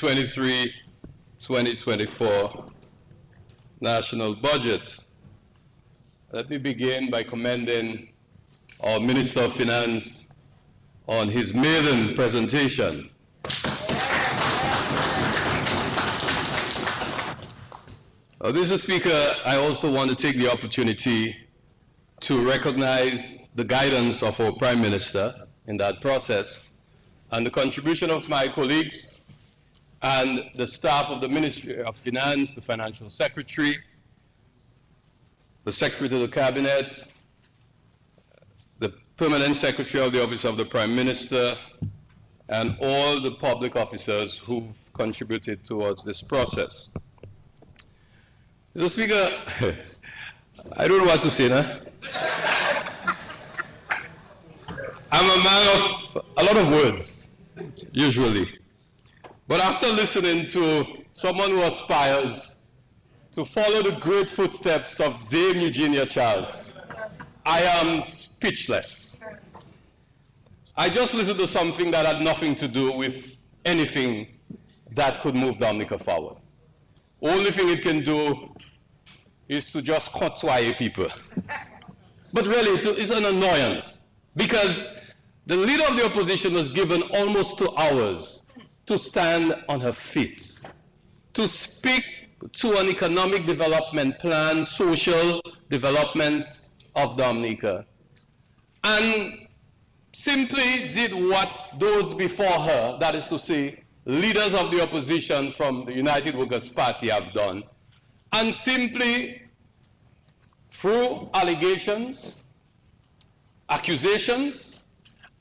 2023-2024 national budget. Let me begin by commending our Minister of Finance on his maiden presentation. Mr. Speaker, I also want to take the opportunity to recognize the guidance of our Prime Minister in that process and the contribution of my colleagues and the staff of the Ministry of Finance, the Financial Secretary, the Secretary to the Cabinet, the Permanent Secretary of the Office of the Prime Minister, and all the public officers who've contributed towards this process. Mr. Speaker, I don't know what to say now. I'm a man of a lot of words, usually. But after listening to someone who aspires to follow the great footsteps of Dame Eugenia Charles, I am speechless. I just listened to something that had nothing to do with anything that could move Dominica forward. Only thing it can do is to just courtois people. But really, it's an annoyance, because the leader of the opposition was given almost 2 hours to stand on her feet, to speak to an economic development plan, social development of Dominica, and simply did what those before her, that is to say, leaders of the opposition from the United Workers' Party have done, and simply through allegations, accusations,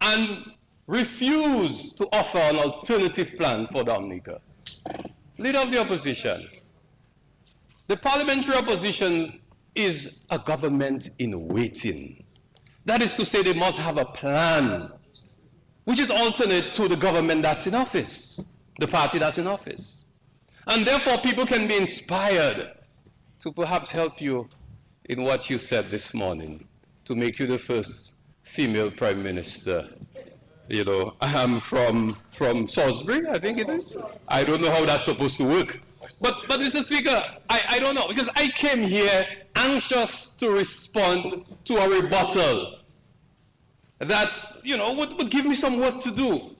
and refuse to offer an alternative plan for Dominica. Leader of the opposition. The parliamentary opposition is a government in waiting. That is to say, they must have a plan which is alternate to the government that's in office, the party that's in office. And therefore, people can be inspired to perhaps help you in what you said this morning, to make you the first female prime minister. You know, I'm from Salisbury, I think it is. I don't know how that's supposed to work. But Mr. Speaker, I don't know, because I came here anxious to respond to a rebuttal that, you know, would give me some work to do.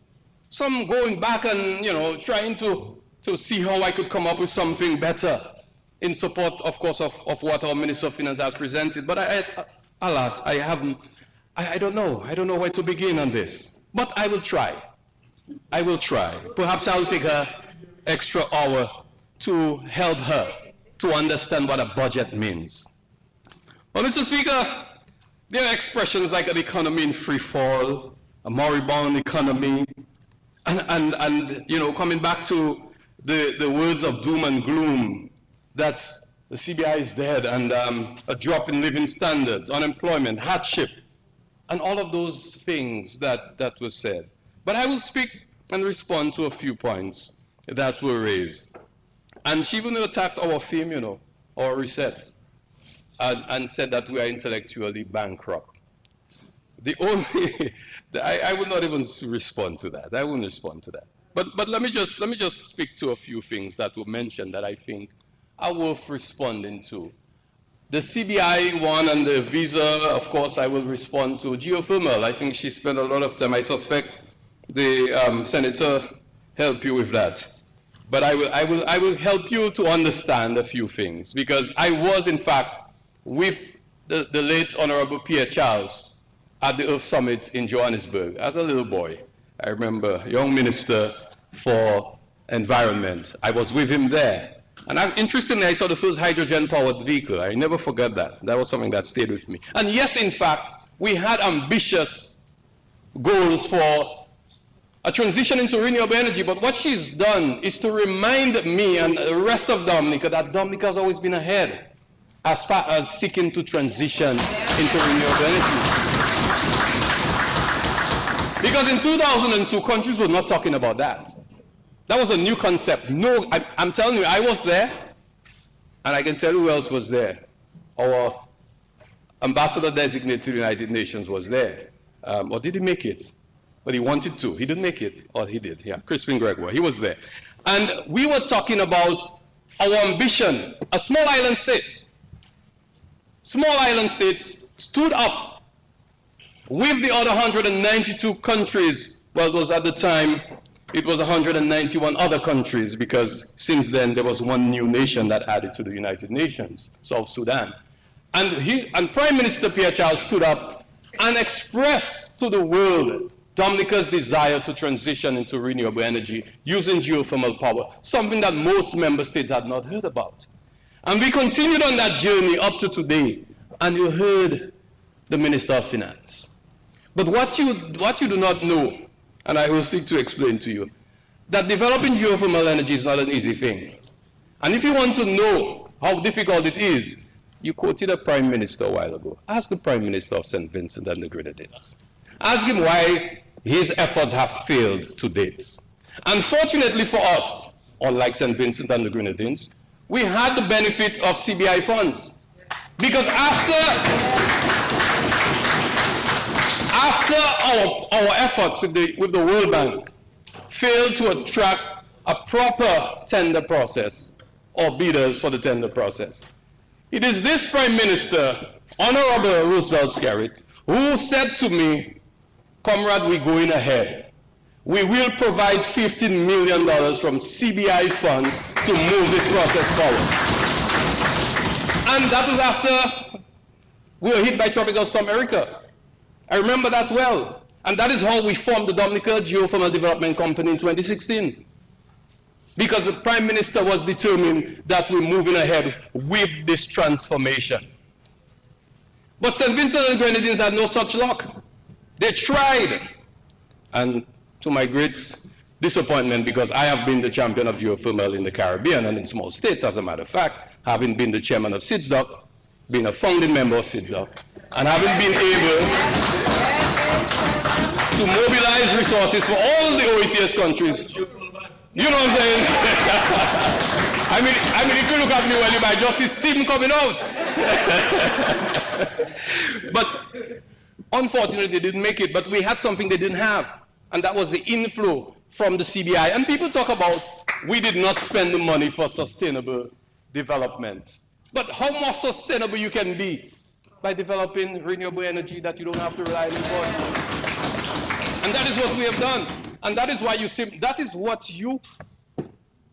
Some going back and, you know, trying to see how I could come up with something better in support, of course, of what our Minister of Finance has presented. But alas, I don't know. I don't know where to begin on this. But I will try. I will try. Perhaps I'll take an extra hour to help her to understand what a budget means. Well, Mr. Speaker, there are expressions like an economy in free fall, a moribund economy, and you know, coming back to the words of doom and gloom, that the CBI is dead, and a drop in living standards, unemployment, hardship, and all of those things that were said. But I will speak and respond to a few points that were raised. And she even attacked our theme, you know, our reset, and said that we are intellectually bankrupt. The only, I would not even respond to that. I wouldn't respond to that. But let me just speak to a few things that were mentioned that I think are worth responding to. The CBI one and the visa, of course, I will respond to. Geothermal, I think she spent a lot of time. I suspect the senator helped you with that. But I will help you to understand a few things, because I was, in fact, with the late Honorable Pierre Charles at the Earth Summit in Johannesburg as a little boy. I remember, young minister for environment. I was with him there. And interestingly, I saw the first hydrogen-powered vehicle. I never forgot that. That was something that stayed with me. And yes, in fact, we had ambitious goals for a transition into renewable energy, but what she's done is to remind me and the rest of Dominica that Dominica has always been ahead as far as seeking to transition into renewable energy. Because in 2002, countries were not talking about that. That was a new concept. No, I'm telling you, I was there, and I can tell you who else was there. Our ambassador designate to the United Nations was there. Or did he make it? But he wanted to. He didn't make it. Or he did, yeah. Crispin Gregoire, he was there. And we were talking about our ambition, a small island state. Small island states stood up with the other 192 countries. Well, it was at the time, it was 191 other countries, because since then there was one new nation that added to the United Nations, South Sudan. And Prime Minister Pierre Charles stood up and expressed to the world Dominica's desire to transition into renewable energy using geothermal power, something that most member states had not heard about. And we continued on that journey up to today, and you heard the Minister of Finance. But what you do not know, and I will seek to explain to you, that developing geothermal energy is not an easy thing. And if you want to know how difficult it is, you quoted the Prime Minister a while ago. Ask the Prime Minister of St. Vincent and the Grenadines. Ask him why his efforts have failed to date. Unfortunately for us, unlike St. Vincent and the Grenadines, we had the benefit of CBI funds. Because after our efforts with the World Bank failed to attract a proper tender process or bidders for the tender process, it is this Prime Minister, Honorable Roosevelt Skerrit, who said to me, "Comrade, we're going ahead. We will provide $15 million from CBI funds to move this process forward." And that was after we were hit by Tropical Storm Erica. I remember that well. And that is how we formed the Dominica Geothermal Development Company in 2016. Because the Prime Minister was determined that we're moving ahead with this transformation. But St. Vincent and the Grenadines had no such luck. They tried. And to my great disappointment, because I have been the champion of geothermal in the Caribbean and in small states, as a matter of fact, having been the chairman of SIDSDOC, being a founding member of SIDSDOC, and having been able to mobilize resources for all the OECS countries. You know what I'm saying? I mean, if you look at me well, you might just see steam coming out. But unfortunately, they didn't make it. But we had something they didn't have, and that was the inflow from the CBI. And people talk about we did not spend the money for sustainable development. But how more sustainable you can be by developing renewable energy that you don't have to rely on imports. And that is what we have done. And that is why that is what you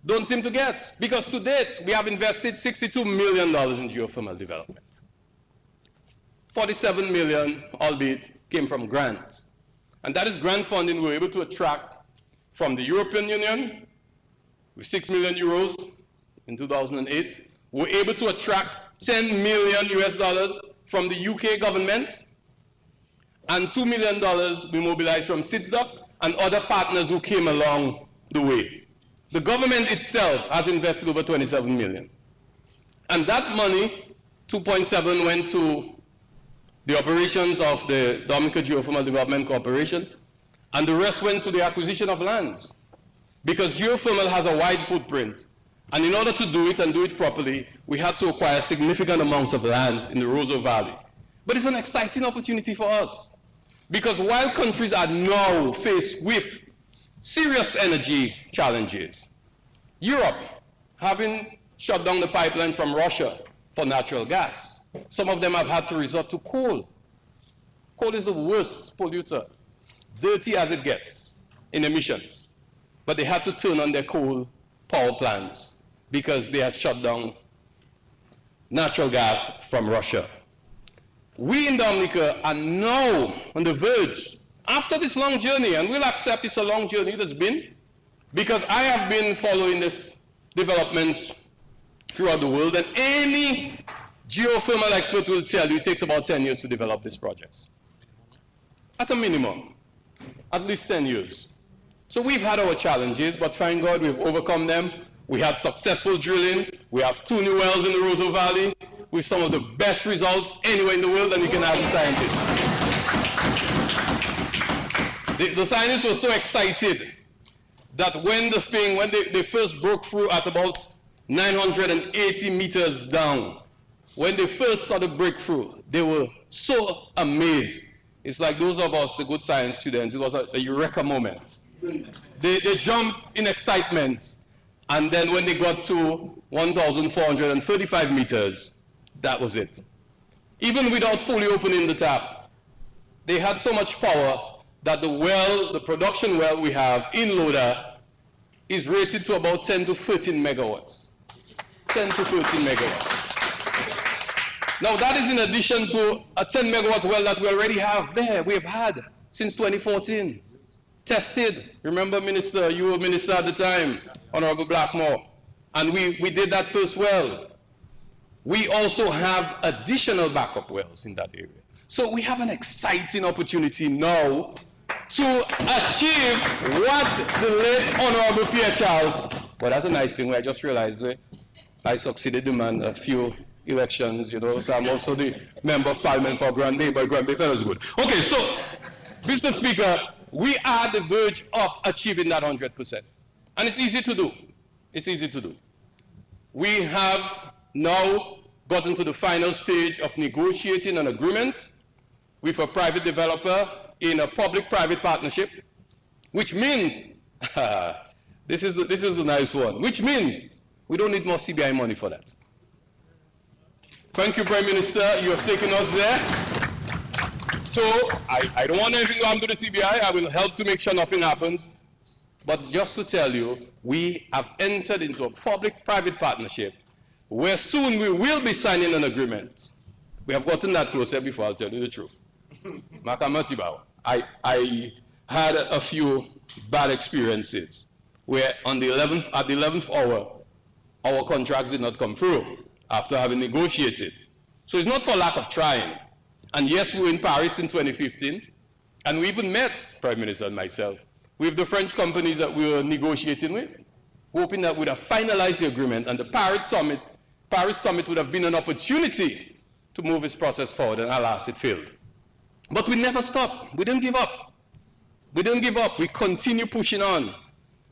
don't seem to get. Because to date, we have invested $62 million in geothermal development. 47 million, albeit, came from grants. And that is grant funding we were able to attract from the European Union with 6 million euros in 2008. We were able to attract $10 million US from the UK government, and $2 million we mobilized from SIDSDOC and other partners who came along the way. The government itself has invested over 27 million. And that money, 2.7 went to the operations of the Dominica Geothermal Development Corporation, and the rest went to the acquisition of lands. Because geothermal has a wide footprint. And in order to do it and do it properly, we had to acquire significant amounts of land in the Roseau Valley. But it's an exciting opportunity for us. Because while countries are now faced with serious energy challenges, Europe, having shut down the pipeline from Russia for natural gas, some of them have had to resort to coal. Coal is the worst polluter, dirty as it gets in emissions. But they had to turn on their coal power plants because they had shut down natural gas from Russia. We in Dominica are now on the verge, after this long journey, and we'll accept it's a long journey it has been, because I have been following these developments throughout the world, and any geothermal expert will tell you it takes about 10 years to develop these projects. At a minimum, at least 10 years. So we've had our challenges, but thank God we've overcome them. We had successful drilling. We have 2 new wells in the Roseau Valley with some of the best results anywhere in the world, and you can ask the scientists. The scientists were so excited that when they first broke through at about 980 meters down, when they first saw the breakthrough, they were so amazed. It's like those of us, the good science students, it was a eureka moment. They jumped in excitement. And then when they got to 1,435 meters, that was it. Even without fully opening the tap, they had so much power that the well, the production well we have in Loda is rated to about 10 to 13 megawatts. 10 to 13 megawatts. Now that is in addition to a 10 megawatt well that we already have there, we have had since 2014. Tested. Remember, Minister, you were Minister at the time, Honorable Blackmore, and we did that first well. We also have additional backup wells in that area. So we have an exciting opportunity now to achieve what the late Honorable Pierre Charles, well, that's a nice thing, I just realized I succeeded him in a few elections, you know, so I'm also the Member of Parliament for Grand Bay, but Grand Bay fellow is good. Okay, so, Mr. Speaker, we are at the verge of achieving that 100%. And it's easy to do. It's easy to do. We have now gotten to the final stage of negotiating an agreement with a private developer in a public-private partnership, which means, this is the nice one, which means we don't need more CBI money for that. Thank you, Prime Minister. You have taken us there. So I don't want anything to happen to the CBI. I will help to make sure nothing happens. But just to tell you, we have entered into a public-private partnership where soon we will be signing an agreement. We have gotten that closer before, I'll tell you the truth. I had a few bad experiences where on the 11th, at the 11th hour, our contracts did not come through after having negotiated. So it's not for lack of trying. And yes, we were in Paris in 2015, and we even met, Prime Minister and myself, with the French companies that we were negotiating with, hoping that we'd have finalized the agreement, and the Paris Summit would have been an opportunity to move this process forward, and alas, it failed. But we never stopped. We didn't give up. We didn't give up. We continue pushing on.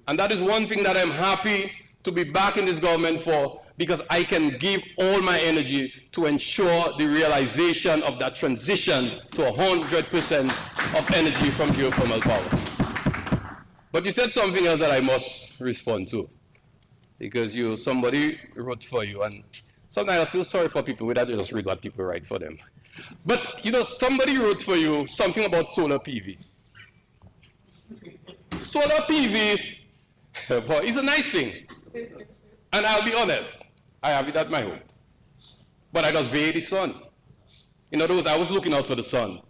And that is one thing that I'm happy to be back in this government for, because I can give all my energy to ensure the realization of that transition to 100% of energy from geothermal power. But you said something else that I must respond to, because somebody wrote for you, and sometimes I feel sorry for people without just read what people write for them. But, you know, somebody wrote for you something about solar PV. Solar PV, boy, is a nice thing. And I'll be honest, I have it at my home. But I just veil the sun. In other words, I was looking out for the sun.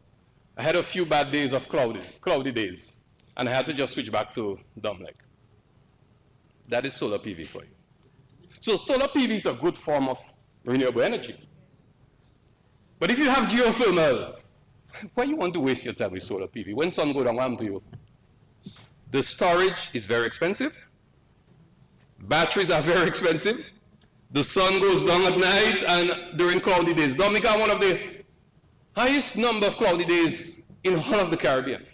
I had a few bad days of cloudy days, and I had to just switch back to Domlec. That is solar PV for you. So solar PV is a good form of renewable energy. But if you have geothermal, why you want to waste your time with solar PV? When sun goes down, what happens to you? The storage is very expensive. Batteries are very expensive. The sun goes down at night and during cloudy days. Dominica had one of the highest number of cloudy days in all of the Caribbean.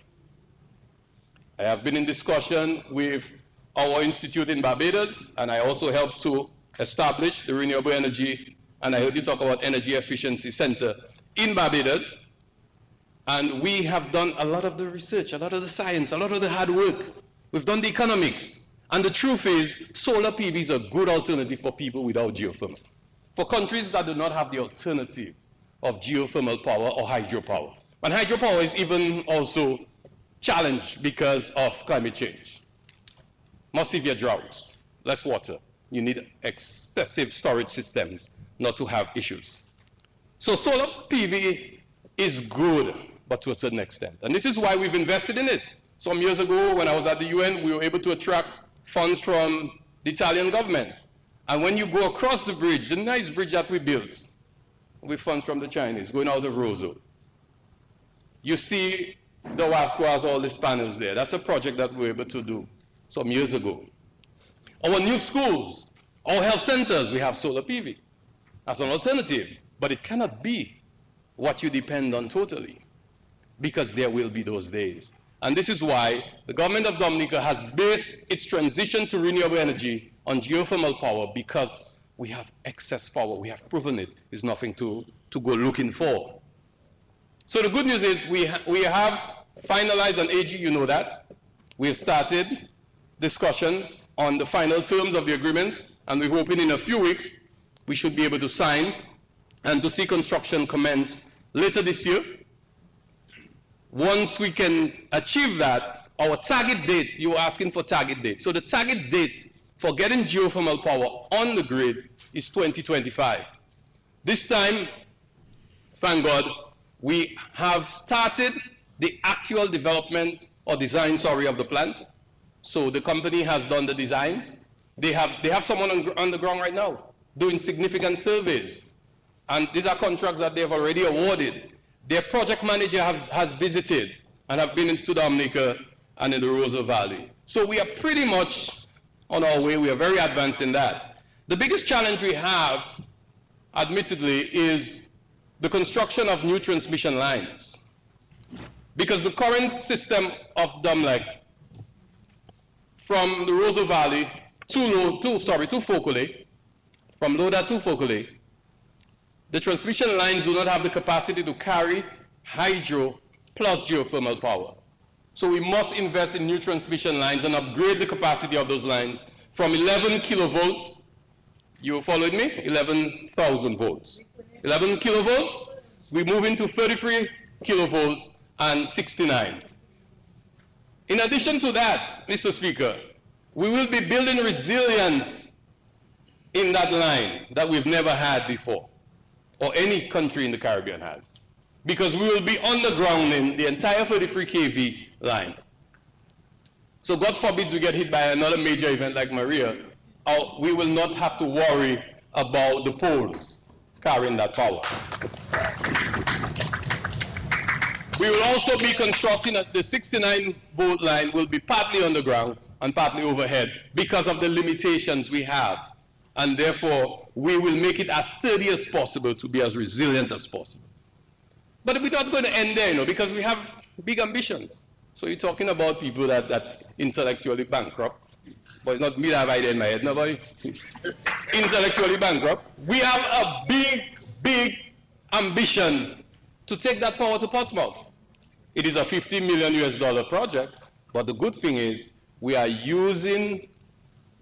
I have been in discussion with our institute in Barbados, and I also helped to establish the Renewable Energy, and I heard you talk about Energy Efficiency Center in Barbados. And we have done a lot of the research, a lot of the science, a lot of the hard work. We've done the economics. And the truth is, solar PV is a good alternative for people without geothermal. For countries that do not have the alternative of geothermal power or hydropower. And hydropower is even also challenged because of climate change. More severe droughts, less water. You need excessive storage systems not to have issues. So solar PV is good, but to a certain extent. And this is why we've invested in it. Some years ago, when I was at the UN, we were able to attract funds from the Italian government. And when you go across the bridge, the nice bridge that we built, with funds from the Chinese, going out of Roseau, you see the Wasco has all these panels there. That's a project that we were able to do some years ago. Our new schools, our health centers, we have solar PV as an alternative, but it cannot be what you depend on totally, because there will be those days. And this is why the government of Dominica has based its transition to renewable energy on geothermal power, because we have excess power. We have proven it. It's nothing to go looking for. So the good news is we have finalized an AG, you know that. We have started discussions on the final terms of the agreement, and we're hoping in a few weeks we should be able to sign and to see construction commence later this year. Once we can achieve that, our target date, you were asking for target date. So the target date for getting geothermal power on the grid is 2025. This time, thank God, we have started the actual development or design, of the plant. So the company has done the designs. They have someone on the ground right now doing significant surveys. And these are contracts that they have already awarded. Their project manager has visited and have been into Dominica and in the Rosa Valley. So we are pretty much on our way. We are very advanced in that. The biggest challenge we have, admittedly, is the construction of new transmission lines. Because the current system of Domlec from the Rosa Valley to Focole, from Loda to Focole, the transmission lines do not have the capacity to carry hydro plus geothermal power. So we must invest in new transmission lines and upgrade the capacity of those lines from 11 kilovolts, you following me? 11,000 volts. 11 kilovolts, we move into 33 kilovolts and 69. In addition to that, Mr. Speaker, we will be building resilience in that line that we've never had before, or any country in the Caribbean has, because we will be undergrounding the entire 33 kV line. So God forbid we get hit by another major event like Maria, we will not have to worry about the poles carrying that power. We will also be constructing the 69 volt line will be partly underground and partly overhead because of the limitations we have. And therefore, we will make it as sturdy as possible to be as resilient as possible. But we're not going to end there, because we have big ambitions. So you're talking about people that intellectually bankrupt. But it's not me that have idea in my head, nobody. Intellectually bankrupt. We have a big, big ambition to take that power to Portsmouth. It is a $50 million project, but the good thing is we are using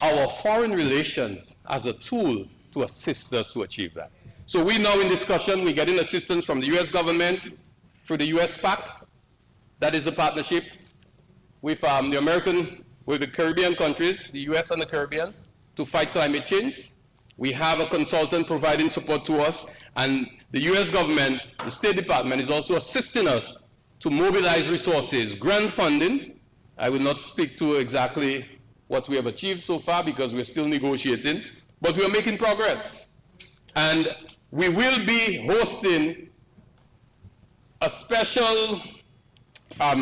our foreign relations as a tool to assist us to achieve that. So we're now in discussion, we're getting assistance from the US government through the US PAC. That is a partnership with with the Caribbean countries, the US and the Caribbean, to fight climate change. We have a consultant providing support to us, and the US government, the State Department, is also assisting us to mobilize resources, grant funding. I will not speak to exactly what we have achieved so far because we're still negotiating, but we are making progress. And we will be hosting a special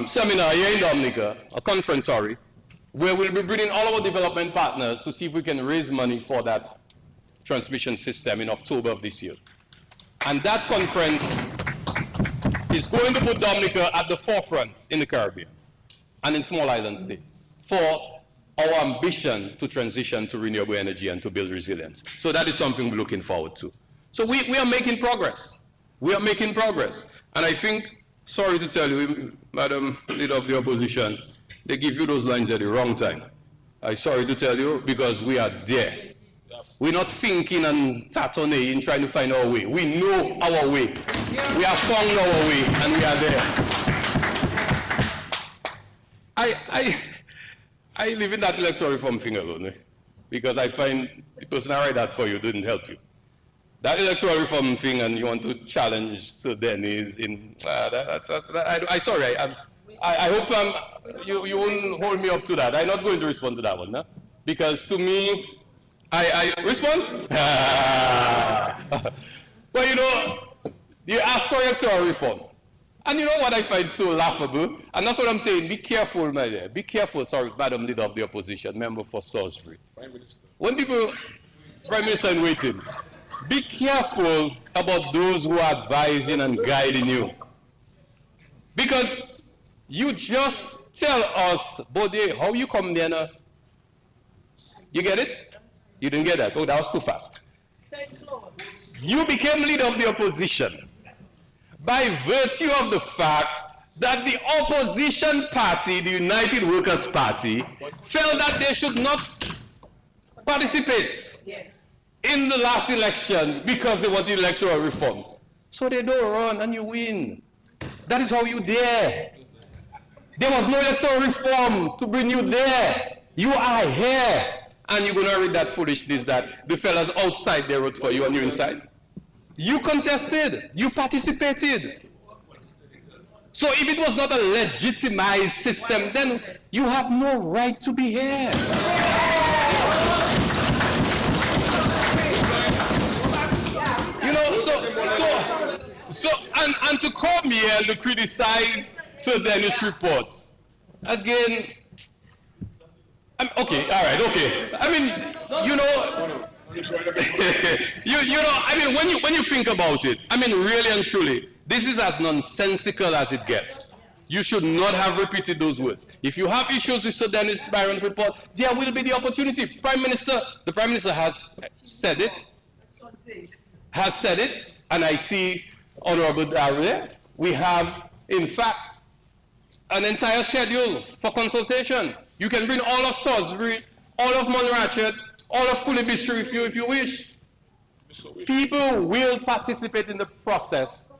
seminar here in Dominica, a conference, where we'll be bringing all our development partners to see if we can raise money for that transmission system in October of this year. And that conference is going to put Dominica at the forefront in the Caribbean and in small island states for our ambition to transition to renewable energy and to build resilience. So that is something we're looking forward to. So we are making progress. We are making progress. And I think, sorry to tell you, Madam Leader of the Opposition, they give you those lines at the wrong time. I'm sorry to tell you, because we are there. We're not thinking and tattooing, trying to find our way. We know our way. We have found our way, and we are there. I live in that electoral reform thing alone, because I find the person I write that for you didn't help you. That electoral reform thing, and you want to challenge Sir Dennis in I hope you won't hold me up to that. I'm not going to respond to that one, because to me, I respond? Well, you ask for electoral reform. And you know what I find so laughable? And that's what I'm saying. Be careful, my dear. Be careful, sorry, Madam Leader of the Opposition, member for Salisbury. Prime Minister. When people, Prime Minister in waiting, be careful about those who are advising and guiding you. Because you just tell us, Bode, how you come there now? You get it? You didn't get that. Oh, that was too fast. You became leader of the opposition by virtue of the fact that the opposition party, the United Workers' Party, felt that they should not participate in the last election because they want the electoral reform. So they don't run and you win. That is how you there. There was no electoral reform to bring you there. You are here. And you're going to read that foolishness that the fellas outside they wrote for you and you're inside. You contested. You participated. So if it was not a legitimized system, then you have no right to be here. You know, and to come here to criticize Sir Dennis' report, again, okay, all right, okay. I mean, you know, you know, I mean, when you think about it, I mean, really and truly, this is as nonsensical as it gets. You should not have repeated those words. If you have issues with Sir Dennis Byron's report, there will be the opportunity. The Prime Minister has said it. And I see Honorable Darrell, we have, in fact, an entire schedule for consultation. You can bring all of Salisbury, all of Montrachet, all of Cooley-Bistro if you wish. People will participate in the process.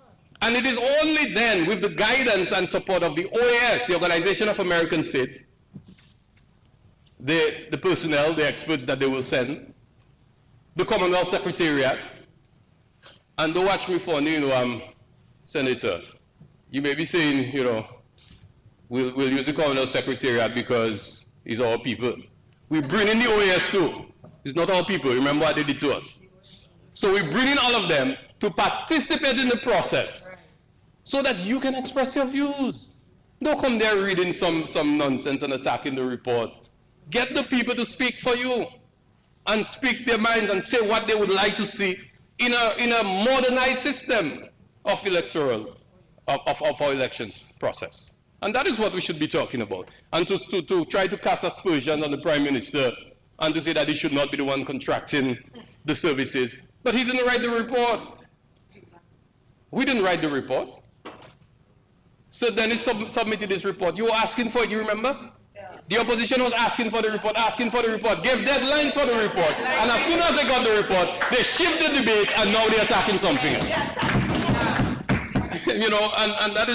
And it is only then, with the guidance and support of the OAS, the Organization of American States, the personnel, the experts that they will send, the Commonwealth Secretariat, and don't watch me for, you know, Senator. You may be saying, you know, we'll use the Commonwealth Secretariat because it's our people. We bring in the OAS too. It's not our people. Remember what they did to us. So we bring in all of them to participate in the process so that you can express your views. Don't come there reading some nonsense and attacking the report. Get the people to speak for you and speak their minds and say what they would like to see in a modernized system of electoral, of our elections process. And that is what we should be talking about. And to try to cast aspersions on the Prime Minister and to say that he should not be the one contracting the services. But he didn't write the report. We didn't write the report. So then he submitted his report. You were asking for it, you remember? Yeah. The opposition was asking for the report, gave deadline for the report. And as soon as they got the report, they shifted the debate and now they're attacking something else. You know, and that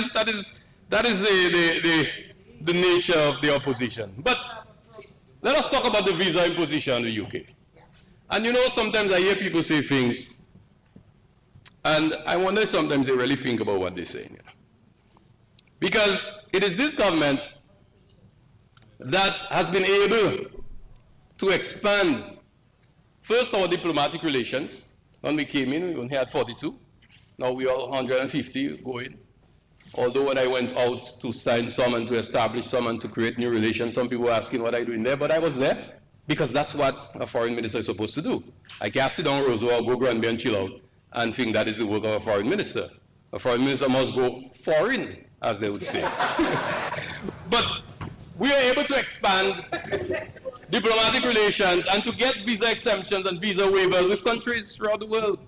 is the nature of the opposition. But let us talk about the visa imposition in the UK. And you know, sometimes I hear people say things, and I wonder sometimes they really think about what they're saying. Because it is this government that has been able to expand, first, our diplomatic relations. When we came in, we only had 42. Now we are 150 going. Although when I went out to sign some and to establish some and to create new relations, some people were asking what I do in there, but I was there because that's what a foreign minister is supposed to do. I can't sit down Roosevelt or go Granby and chill out and think that is the work of a foreign minister. A foreign minister must go foreign, as they would say. But we are able to expand diplomatic relations and to get visa exemptions and visa waivers with countries throughout the world.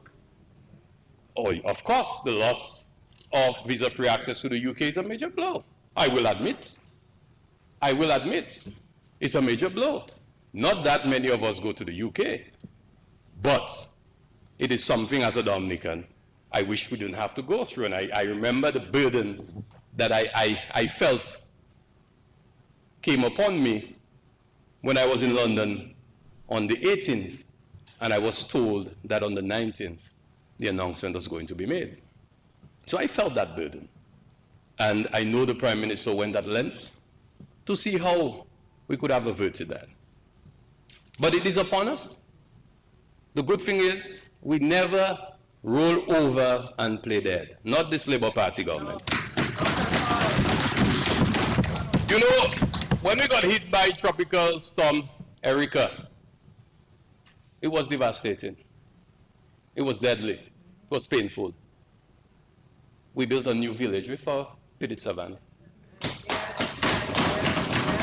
Oh, of course, the loss of visa-free access to the UK is a major blow. I will admit, it's a major blow. Not that many of us go to the UK, but it is something as a Dominican I wish we didn't have to go through. And I remember the burden that I felt came upon me when I was in London on the 18th, and I was told that on the 19th, the announcement was going to be made. So I felt that burden. And I know the Prime Minister went at length to see how we could have averted that. But it is upon us. The good thing is we never roll over and play dead. Not this Labour Party government. You know, when we got hit by Tropical Storm Erica, it was devastating. It was deadly. It was painful. We built a new village with our pitted savanna.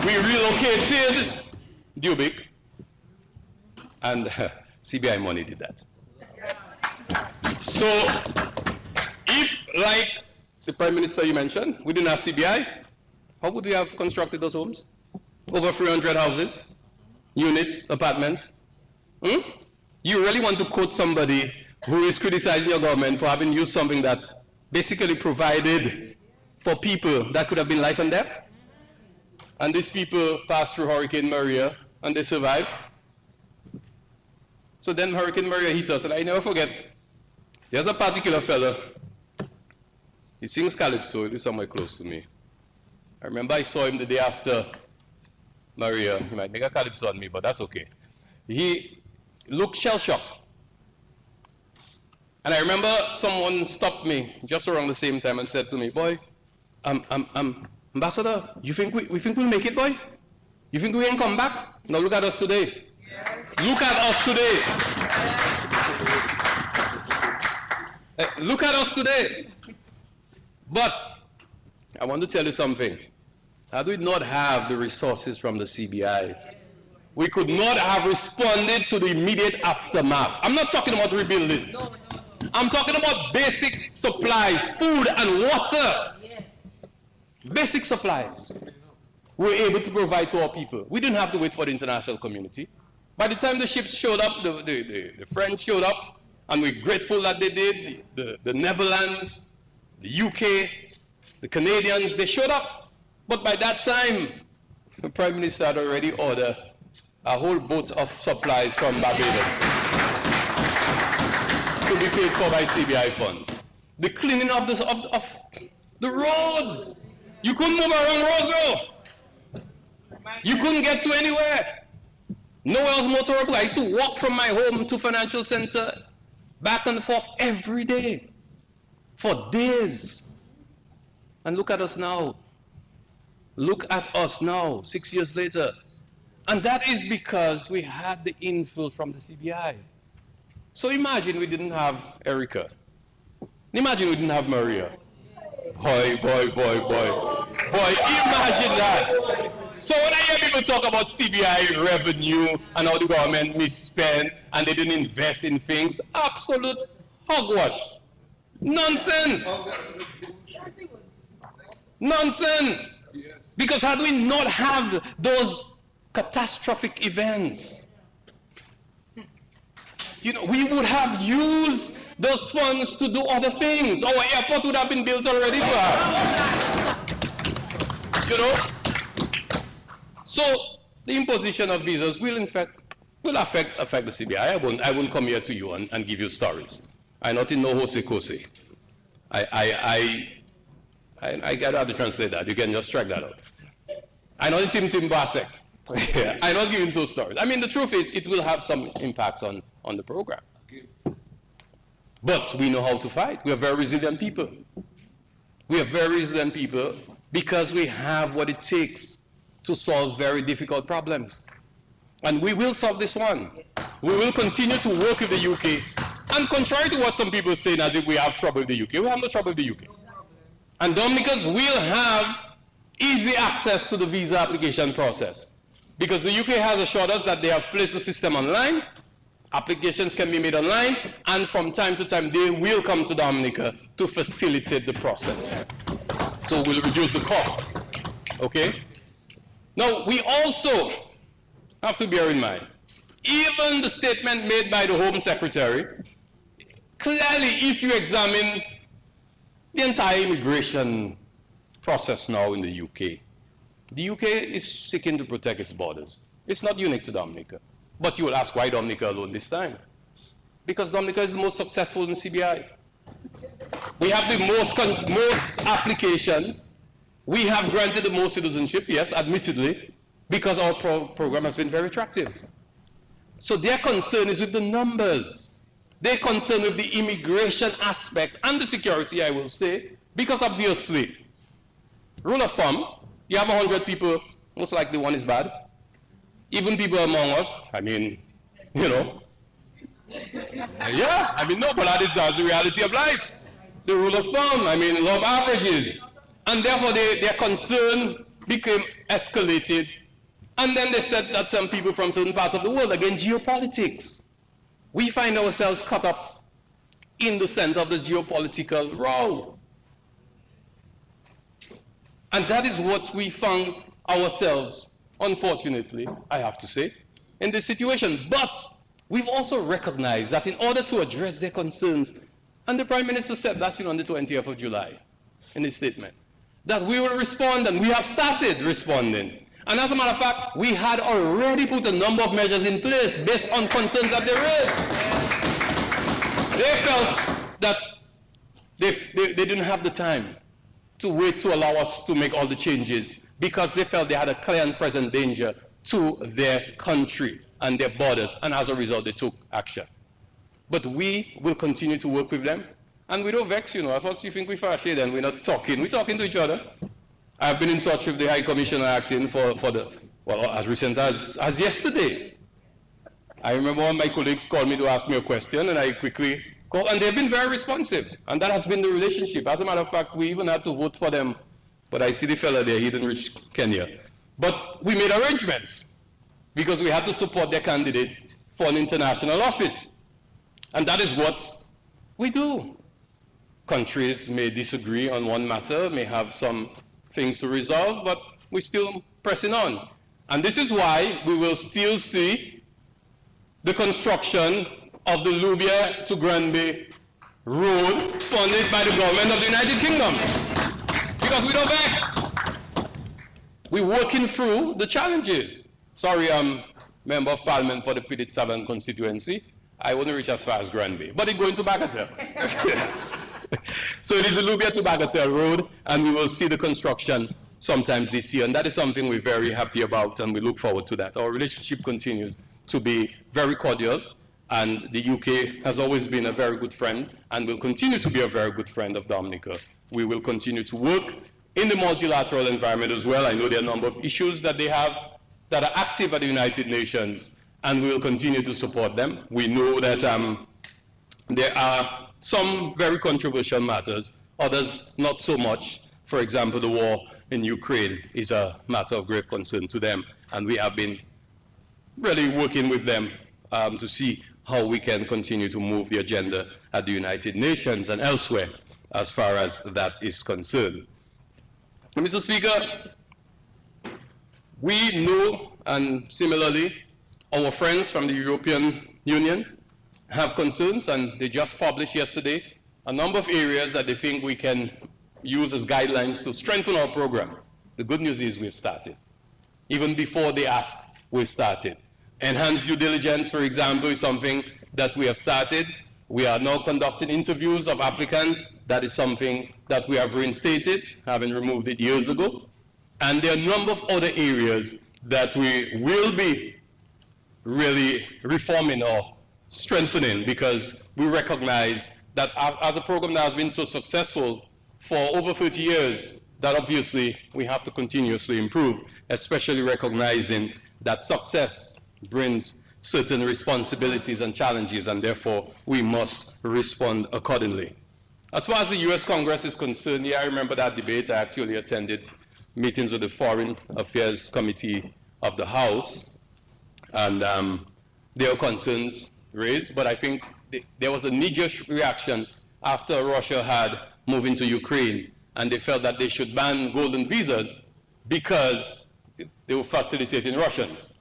We relocated Dubic, and CBI money did that. So, if, like the Prime Minister you mentioned, we didn't have CBI, how would we have constructed those homes? Over 300 houses, units, apartments. Hmm? You really want to quote somebody who is criticizing your government for having used something that basically provided for people that could have been life and death? And these people passed through Hurricane Maria and they survived. So then Hurricane Maria hit us, and I never forget, there's a particular fellow, he sings Calypso, he lives somewhere close to me. I remember I saw him the day after Maria. He might make a Calypso on me, but that's okay. He looked shell-shocked. And I remember someone stopped me just around the same time and said to me, boy, Ambassador, you think we'll make it, boy? You think we can come back? Now look at us today. Yes. Look at us today. Yes. Look at us today. But I want to tell you something. Had we not have the resources from the CBI, we could not have responded to the immediate aftermath. I'm not talking about rebuilding. No. I'm talking about basic supplies, food and water. Yes. Basic supplies. We were able to provide to our people. We didn't have to wait for the international community. By the time the ships showed up, the French showed up, and we're grateful that they did. The Netherlands, the UK, the Canadians, they showed up. But by that time, the Prime Minister had already ordered a whole boat of supplies from Barbados to be paid for by CBI funds. The cleaning of the roads. You couldn't move around Roseville. You couldn't get to anywhere. Nowhere else motorable. I used to walk from my home to financial center back and forth every day for days. And look at us now. Look at us now, 6 years later. And that is because we had the inflow from the CBI. So imagine we didn't have Erica. Imagine we didn't have Maria. Boy, imagine that. So when I hear people talk about CBI revenue and how the government misspent and they didn't invest in things, absolute hogwash. Nonsense. Nonsense. Because had we not have those catastrophic events, we would have used those funds to do other things. Our airport would have been built already, perhaps. So the imposition of visas will affect the CBI. I won't come here to you and give you stories. I'm not in no hose. I gotta have to translate that. You can just track that out. I'm not in Tim Basek. I'm not giving those stories. I mean, the truth is, it will have some impact on the program. But we know how to fight. We are very resilient people. We are very resilient people because we have what it takes to solve very difficult problems. And we will solve this one. We will continue to work with the UK. And contrary to what some people are saying, as if we have trouble with the UK, we have no trouble with the UK. And Dominicans will have easy access to the visa application process. Because the UK has assured us that they have placed the system online, applications can be made online, and from time to time they will come to Dominica to facilitate the process. So we'll reduce the cost, okay? Now, we also have to bear in mind, even the statement made by the Home Secretary, clearly if you examine the entire immigration process now in the UK is seeking to protect its borders. It's not unique to Dominica. But you will ask, why Dominica alone this time? Because Dominica is the most successful in CBI. We have the most applications. We have granted the most citizenship, yes, admittedly, because our program has been very attractive. So their concern is with the numbers. They're concerned with the immigration aspect and the security, I will say, because obviously, rule of thumb, you have 100 people, most likely one is bad. Even people among us, I mean, yeah, I mean, no, but that's the reality of life. The rule of thumb, I mean, love averages. And therefore, their concern became escalated. And then they said that some people from certain parts of the world, again, geopolitics. We find ourselves caught up in the center of the geopolitical row. And that is what we found ourselves, unfortunately, I have to say, in this situation. But we've also recognized that in order to address their concerns, and the Prime Minister said that on the 20th of July in his statement, that we will respond, and we have started responding. And as a matter of fact, we had already put a number of measures in place based on concerns that they raised. They felt that they didn't have the time to wait to allow us to make all the changes because they felt they had a clear and present danger to their country and their borders, and as a result, they took action. But we will continue to work with them, and we don't vex, At first you think we're far shade and we're not talking. We're talking to each other. I've been in touch with the High Commissioner acting for as recent as yesterday. I remember one of my colleagues called me to ask me a question, and I quickly called, and they've been very responsive, and that has been the relationship. As a matter of fact, we even had to vote for them, but I see the fella there, he didn't reach Kenya. But we made arrangements, because we had to support their candidate for an international office. And that is what we do. Countries may disagree on one matter, may have some things to resolve, but we're still pressing on. And this is why we will still see the construction of the Lubia to Granby road funded by the government of the United Kingdom. Because we don't vex. We're working through the challenges. Sorry, I'm Member of Parliament for the Pidit Southern Constituency. I wouldn't reach as far as Granby, but it's going to Bagatelle. So it is the Lubia to Bagatelle Road, and we will see the construction sometimes this year, and that is something we're very happy about, and we look forward to that. Our relationship continues to be very cordial, and the UK has always been a very good friend, and will continue to be a very good friend of Dominica. We will continue to work in the multilateral environment as well. I know there are a number of issues that they have that are active at the United Nations, and we will continue to support them. We know that there are some very controversial matters, others not so much. For example, the war in Ukraine is a matter of great concern to them, and we have been really working with them to see how we can continue to move the agenda at the United Nations and elsewhere as far as that is concerned. Mr. Speaker, we know, and similarly, our friends from the European Union have concerns, and they just published yesterday a number of areas that they think we can use as guidelines to strengthen our program. The good news is we've started. Even before they ask, we've started. Enhanced due diligence, for example, is something that we have started. We are now conducting interviews of applicants. That is something that we have reinstated, having removed it years ago. And there are a number of other areas that we will be really reforming or strengthening, because we recognize that as a program that has been so successful for over 30 years, that obviously we have to continuously improve, especially recognizing that success brings certain responsibilities and challenges, and therefore we must respond accordingly. As far as the US Congress is concerned, I remember that debate. I actually attended meetings with the Foreign Affairs Committee of the House, and there were concerns raised, but I think there was a knee-jerk reaction after Russia had moved into Ukraine, and they felt that they should ban golden visas because they were facilitating Russians.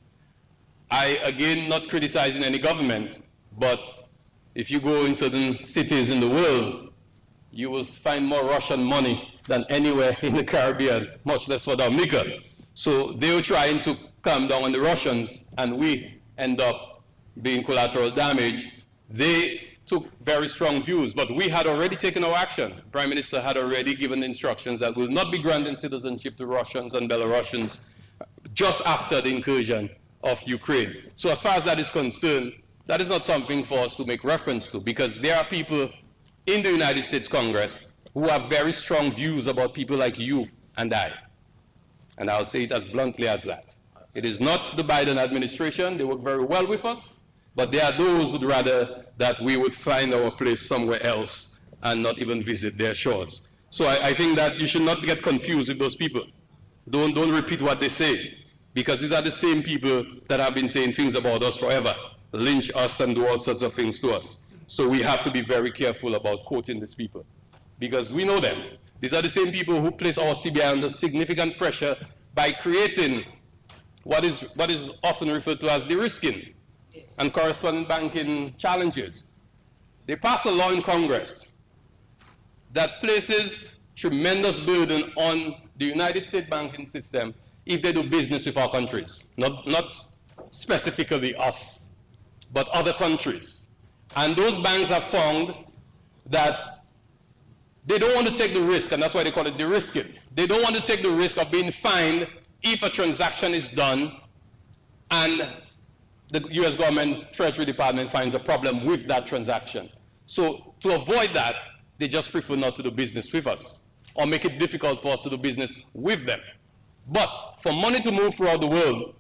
Again, not criticizing any government, but if you go in certain cities in the world, you will find more Russian money than anywhere in the Caribbean, much less for Dominica. So they were trying to calm down on the Russians, and we end up being collateral damage. They took very strong views, but we had already taken our action. The Prime Minister had already given instructions that will not be granting citizenship to Russians and Belarusians just after the incursion of Ukraine. So as far as that is concerned, that is not something for us to make reference to, because there are people in the United States Congress who have very strong views about people like you and I. And I'll say it as bluntly as that. It is not the Biden administration. They work very well with us, but there are those who would rather that we would find our place somewhere else and not even visit their shores. So I think that you should not get confused with those people. Don't repeat what they say, because these are the same people that have been saying things about us forever, lynch us and do all sorts of things to us. So we have to be very careful about quoting these people, because we know them. These are the same people who place our CBI under significant pressure by creating what is often referred to as de-risking. and corresponding banking challenges. They passed a law in Congress that places tremendous burden on the United States banking system if they do business with our countries, not specifically us, but other countries. And those banks have found that they don't want to take the risk, and that's why they call it de-risking. They don't want to take the risk of being fined if a transaction is done and the US government Treasury Department finds a problem with that transaction. So to avoid that, they just prefer not to do business with us or make it difficult for us to do business with them. But for money to move throughout the world,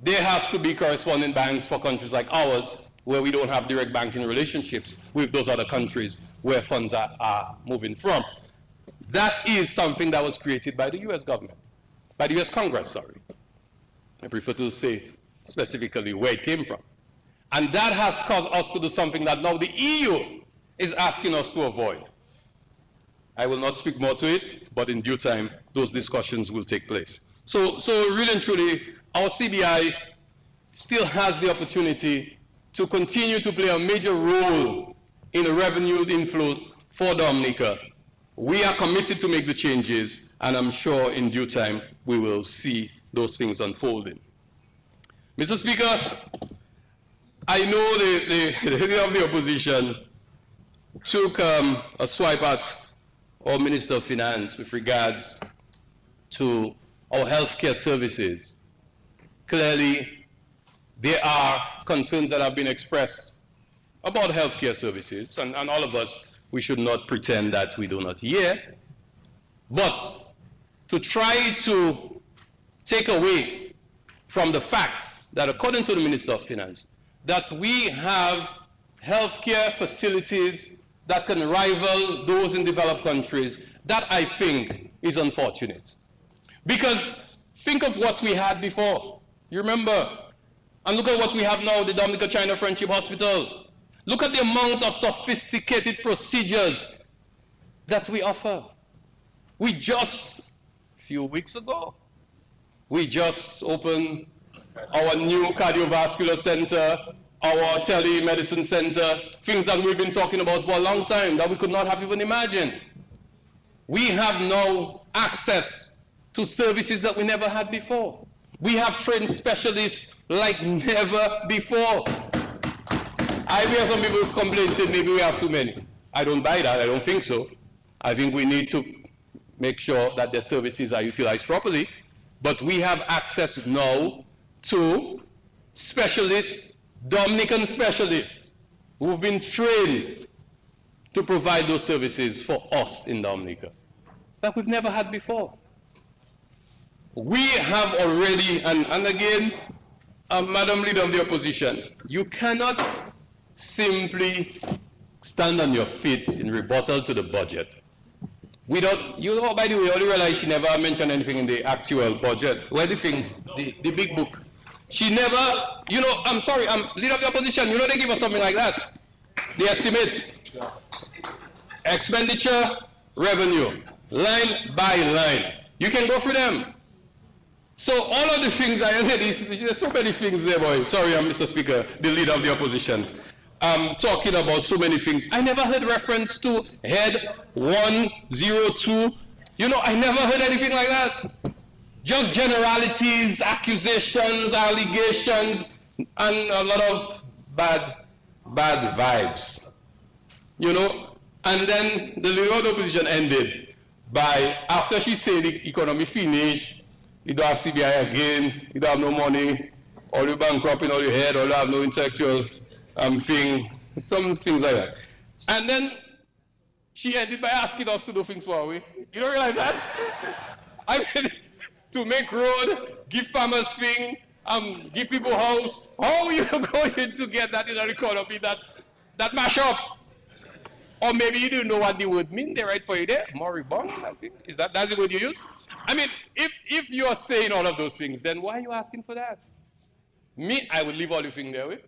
there has to be corresponding banks for countries like ours where we don't have direct banking relationships with those other countries where funds are moving from. That is something that was created by the US government, by the US Congress, sorry. I prefer to say specifically where it came from. And that has caused us to do something that now the EU is asking us to avoid. I will not speak more to it, but in due time, those discussions will take place. So really and truly, our CBI still has the opportunity to continue to play a major role in the revenues inflows for Dominica. We are committed to make the changes, and I'm sure in due time, we will see those things unfolding. Mr. Speaker, I know the leader of the opposition took a swipe at our Minister of Finance with regards to our healthcare services. Clearly, there are concerns that have been expressed about healthcare services, and all of us, we should not pretend that we do not hear. But to try to take away from the fact that according to the Minister of Finance, that we have healthcare facilities that can rival those in developed countries, that I think is unfortunate. Because think of what we had before. You remember? And look at what we have now, the Dominica-China Friendship Hospital. Look at the amount of sophisticated procedures that we offer. We just, a few weeks ago, we just opened our new cardiovascular center, our telemedicine center, things that we've been talking about for a long time that we could not have even imagined. We have now access to services that we never had before. We have trained specialists like never before. I hear some people complain, say maybe we have too many. I don't buy that, I don't think so. I think we need to make sure that their services are utilized properly. But we have access now to specialists, Dominican specialists, who've been trained to provide those services for us in Dominica that we've never had before. We have already, and again, Madam Leader of the Opposition, you cannot simply stand on your feet in rebuttal to the budget. We don't, you know, by the way, I only realized she never mentioned anything in the actual budget. Where the thing, the big book. She never, you know, I'm sorry, I'm Leader of the Opposition, you know they give us something like that. The estimates. Expenditure, revenue, line by line. You can go through them. So all of the things I said, there's so many things there, boy. Sorry, I'm Mr. Speaker, the Leader of the Opposition. Talking about so many things. I never heard reference to head 102. You know, I never heard anything like that. Just generalities, accusations, allegations, and a lot of bad vibes. You know, and then the Leader of the Opposition ended by, after she said the economy finished, you don't have CBI again, you don't have no money, or you bankrupt in all your head, or you have no intellectual thing, some things like that. And then she ended by asking us to do things for her. You don't realize that? I mean, to make road, give farmers thing, give people house. How are you going to get that in the economy, that mash up? Or maybe you didn't know what the word mean, they write for you there, moribund, I think. That's the word you use? I mean, if you are saying all of those things, then why are you asking for that? Me, I would leave all the thing there with.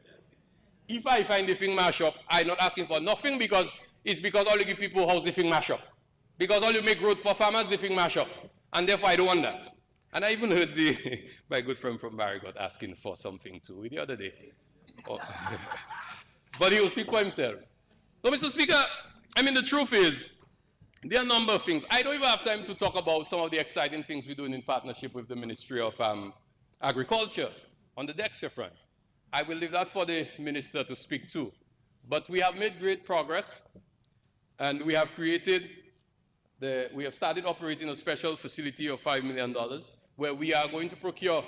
If I find the thing mash up, I'm not asking for nothing because it's because all you give people house, the thing mash up. Because all you make road for farmers, the thing mash up. And therefore I don't want that. And I even heard my good friend from Barry got asking for something too the other day. Oh. But he will speak for himself. So, Mr. Speaker, I mean, the truth is, there are a number of things. I don't even have time to talk about some of the exciting things we're doing in partnership with the Ministry of Agriculture on the Dexia front. I will leave that for the Minister to speak to. But we have made great progress, and we have we have started operating a special facility of $5 million where we are going to procure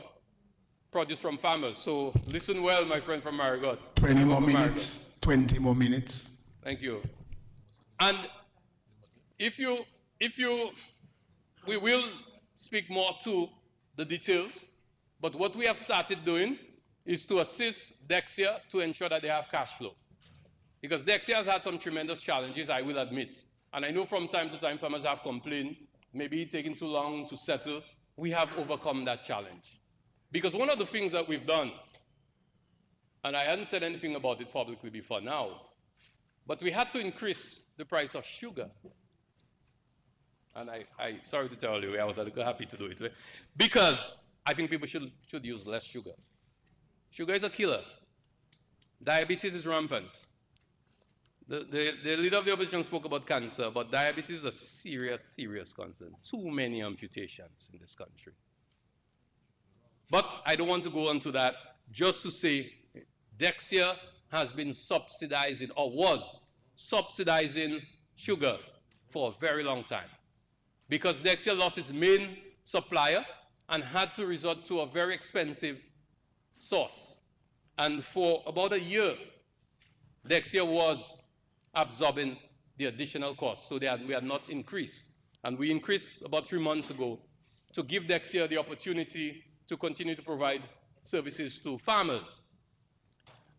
produce from farmers. So listen well, my friend from Marigot. 20 more minutes. 20 more minutes. Thank you. And we will speak more to the details, but what we have started doing is to assist Dexia to ensure that they have cash flow. Because Dexia has had some tremendous challenges, I will admit. And I know from time to time farmers have complained, maybe taking too long to settle. We have overcome that challenge. Because one of the things that we've done, and I hadn't said anything about it publicly before now, but we had to increase the price of sugar. And I sorry to tell you, I was a little happy to do it, right? Because I think people should use less sugar. Sugar is a killer. Diabetes is rampant. The leader of the opposition spoke about cancer, but diabetes is a serious, serious concern. Too many amputations in this country. But I don't want to go on to that, just to say Dexia has been subsidizing, or was subsidizing sugar for a very long time. Because Dexia lost its main supplier and had to resort to a very expensive source. And for about a year, Dexia was absorbing the additional cost, so that we had not increased. And we increased about 3 months ago to give Dexia the opportunity to continue to provide services to farmers.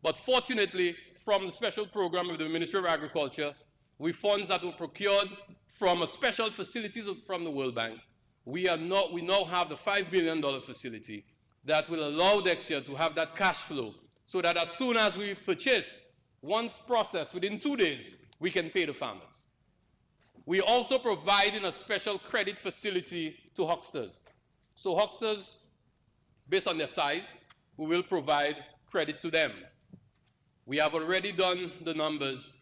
But fortunately, from the special program of the Ministry of Agriculture, with funds that were procured from a special facilities from the World Bank, we now have the $5 billion facility that will allow Dexia to have that cash flow, so that as soon as we purchase, once processed, within 2 days, we can pay the farmers. We also provide a special credit facility to hucksters. So hucksters, based on their size, we will provide credit to them. We have already done the numbers,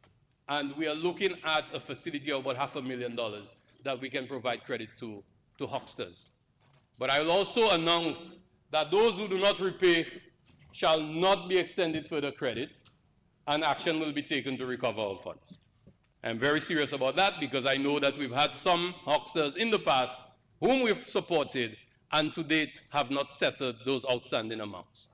and we are looking at a facility of about $500,000 that we can provide credit to hucksters. But I will also announce that those who do not repay shall not be extended further credit, and action will be taken to recover all funds. I'm very serious about that, because I know that we've had some hucksters in the past whom we've supported and to date have not settled those outstanding amounts.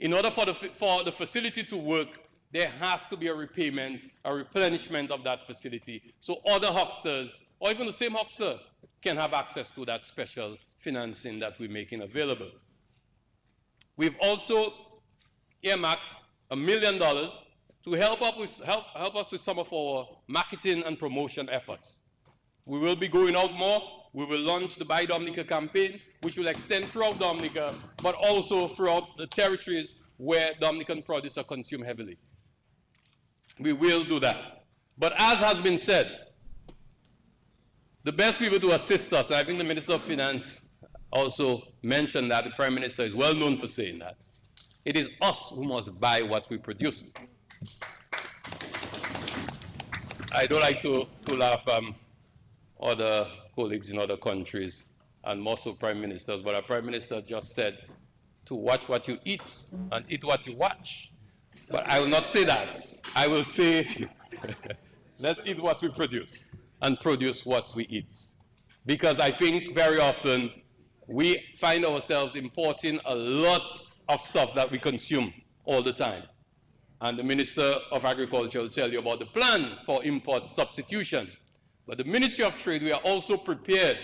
In order for the facility to work, there has to be a repayment, a replenishment of that facility, so other hucksters, or even the same huckster, can have access to that special financing that we're making available. We've also earmarked $1 million to help us with some of our marketing and promotion efforts. We will be going out more. We will launch the Buy Dominica campaign, which will extend throughout Dominica, but also throughout the territories where Dominican produce are consumed heavily. We will do that. But as has been said, the best people to assist us, and I think the Minister of Finance also mentioned that, the Prime Minister is well known for saying that, it is us who must buy what we produce. I don't like to laugh other colleagues in other countries, and more so prime ministers, but our Prime Minister just said to watch what you eat and eat what you watch. But I will not say that. I will say, let's eat what we produce and produce what we eat. Because I think very often we find ourselves importing a lot of stuff that we consume all the time. And the Minister of Agriculture will tell you about the plan for import substitution. But the Ministry of Trade, we are also prepared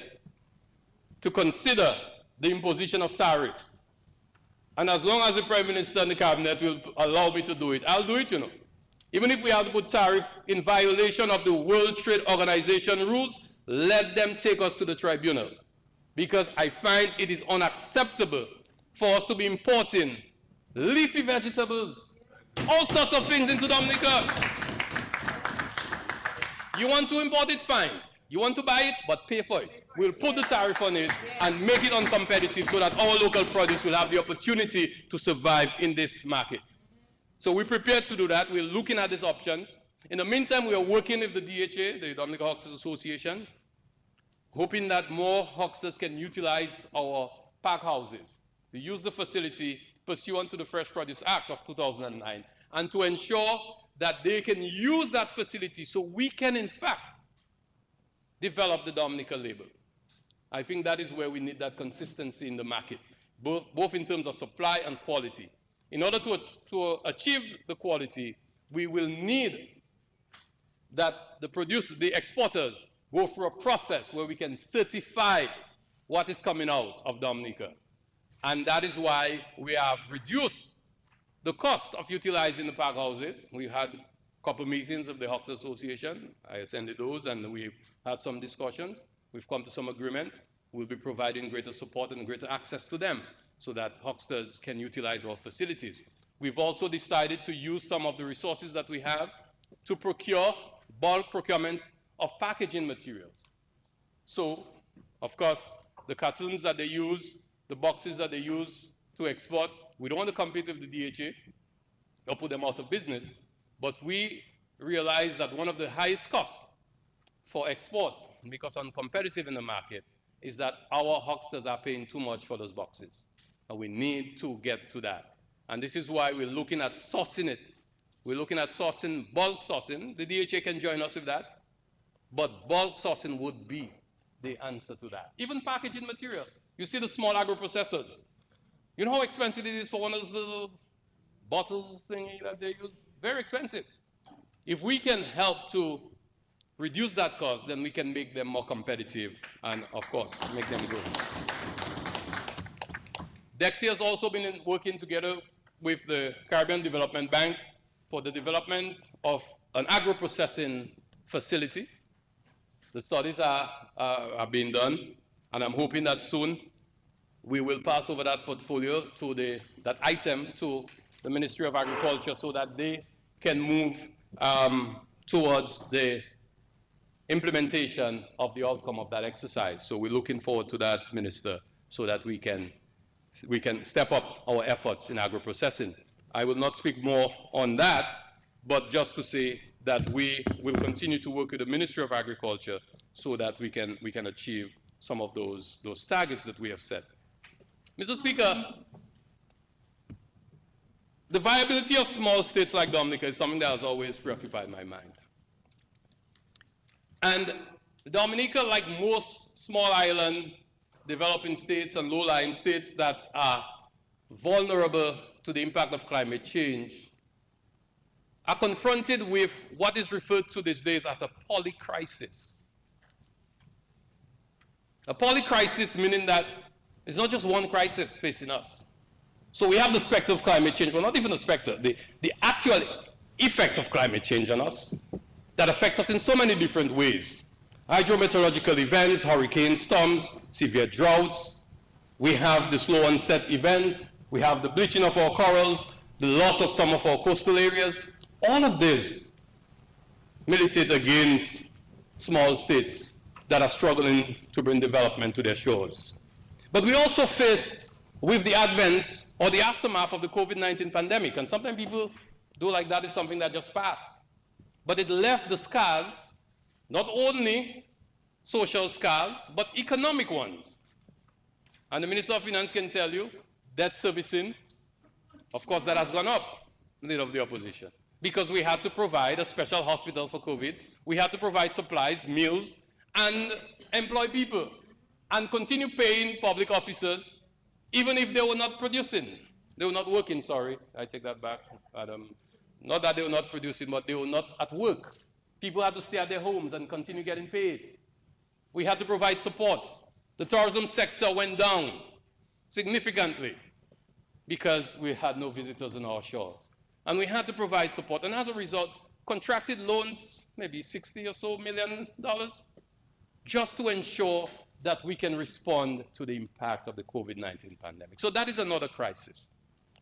to consider the imposition of tariffs. And as long as the Prime Minister and the Cabinet will allow me to do it, I'll do it, you know. Even if we have to put tariff in violation of the World Trade Organization rules, let them take us to the tribunal. Because I find it is unacceptable for us to be importing leafy vegetables, all sorts of things into Dominica. You want to import it, fine. You want to buy it, but pay for it. We'll put the tariff on it and make it uncompetitive so that our local produce will have the opportunity to survive in this market. So we're prepared to do that. We're looking at these options. In the meantime, we are working with the DHA, the Dominica Hucksters Association, hoping that more hucksters can utilize our pack houses to use the facility pursuant to the Fresh Produce Act of 2009, and to ensure that they can use that facility so we can, in fact, develop the Dominica label. I think that is where we need that consistency in the market, both in terms of supply and quality. In order to achieve the quality, we will need that the exporters go through a process where we can certify what is coming out of Dominica. And that is why we have reduced the cost of utilizing the pack houses. We had a couple meetings of the Huckster Association. I attended those, and we had some discussions. We've come to some agreement. We'll be providing greater support and greater access to them so that hucksters can utilize our facilities. We've also decided to use some of the resources that we have to procure bulk procurements of packaging materials. So, of course, the cartons that they use, the boxes that they use to export, we don't want to compete with the DHA or put them out of business, but we realize that one of the highest costs for export, because uncompetitive in the market, is that our hucksters are paying too much for those boxes. And we need to get to that. And this is why we're looking at sourcing it. We're looking at sourcing, bulk sourcing. The DHA can join us with that. But bulk sourcing would be the answer to that. Even packaging material. You see the small agro-processors. You know how expensive it is for one of those little bottles thingy that they use? Very expensive. If we can help to reduce that cost, then we can make them more competitive and, of course, make them grow. Dexia has also been working together with the Caribbean Development Bank for the development of an agro-processing facility. The studies are being done, and I'm hoping that soon we will pass over that portfolio to that item to the Ministry of Agriculture so that they can move towards the implementation of the outcome of that exercise. So we're looking forward to that, Minister, so that we can step up our efforts in agro-processing. I will not speak more on that, but just to say that we will continue to work with the Ministry of Agriculture so that we can achieve some of those targets that we have set. Mr. Speaker, the viability of small states like Dominica is something that has always preoccupied my mind. And Dominica, like most small island developing states and low-lying states that are vulnerable to the impact of climate change, are confronted with what is referred to these days as a polycrisis. A polycrisis meaning that it's not just one crisis facing us. So we have the specter of climate change, well, not even the specter, the actual effect of climate change on us that affect us in so many different ways. Hydrometeorological events, hurricanes, storms, severe droughts. We have the slow onset events. We have the bleaching of our corals, the loss of some of our coastal areas. All of this militate against small states that are struggling to bring development to their shores. But we also face with the advent or the aftermath of the COVID-19 pandemic, and sometimes people do like that is something that just passed. But it left the scars, not only social scars, but economic ones. And the Minister of Finance can tell you, debt servicing, of course, that has gone up, leader of the opposition, because we had to provide a special hospital for COVID. We had to provide supplies, meals, and employ people, and continue paying public officers, even if they were not producing. They were not working, sorry. I take that back, Adam. Not that they were not producing, but they were not at work. People had to stay at their homes and continue getting paid. We had to provide support. The tourism sector went down significantly because we had no visitors on our shores. And we had to provide support. And as a result, contracted loans, maybe $60 or so million, just to ensure that we can respond to the impact of the COVID-19 pandemic. So that is another crisis.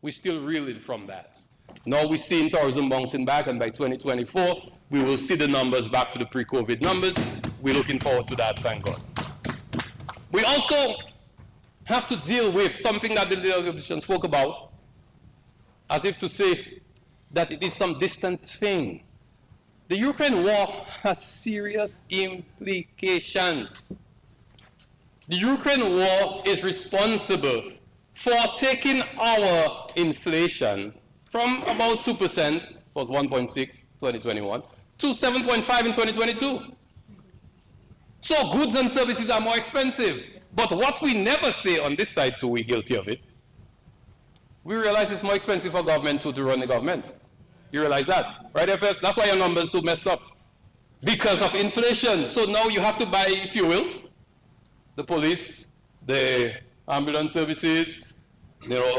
We're still reeling from that. Now we're seeing tourism bouncing back, and by 2024, we will see the numbers back to the pre-COVID numbers. We're looking forward to that, thank God. We also have to deal with something that the leader of the opposition spoke about, as if to say that it is some distant thing. The Ukraine war has serious implications. The Ukraine war is responsible for taking our inflation from about 2%, was 1.6 2021, to 7.5 in 2022. So goods and services are more expensive. But what we never say on this side too, we're guilty of it, we realize it's more expensive for government to run the government. You realize that, right, FS? That's why your numbers so messed up. Because of inflation. So now you have to buy fuel, the police, the ambulance services,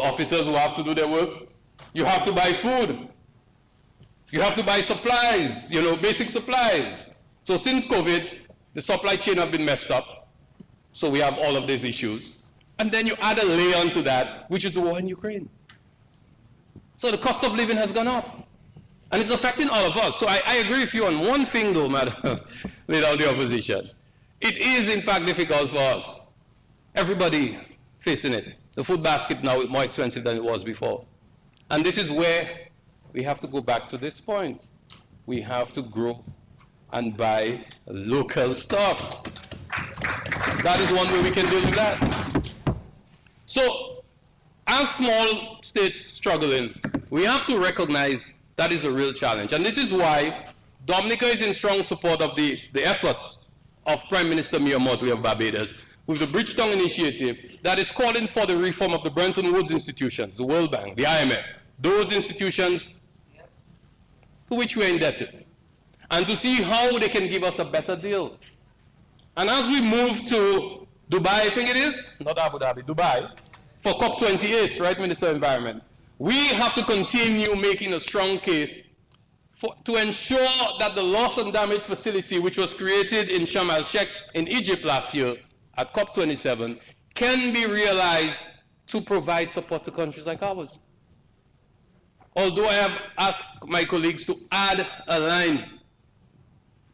officers who have to do their work. You have to buy food. You have to buy supplies, basic supplies. So since COVID, the supply chain have been messed up. So we have all of these issues. And then you add a layer onto that, which is the war in Ukraine. So the cost of living has gone up. And it's affecting all of us. So I agree with you on one thing though, Madam Leader of the Opposition. It is in fact difficult for us. Everybody facing it. The food basket now is more expensive than it was before. And this is where we have to go back to this point. We have to grow and buy local stuff. That is one way we can deal with that. So, as small states struggling, we have to recognize that is a real challenge. And this is why Dominica is in strong support of the efforts of Prime Minister Mia Mottley of Barbados with the Bridgetown Initiative that is calling for the reform of the Bretton Woods institutions, the World Bank, the IMF, those institutions to which we are indebted, and to see how they can give us a better deal. And as we move to Dubai, I think it is, not Abu Dhabi, Dubai, for COP28, right, Minister of Environment, we have to continue making a strong case to ensure that the loss and damage facility, which was created in Sharm el-Sheikh in Egypt last year at COP27, can be realized to provide support to countries like ours. Although I have asked my colleagues to add a line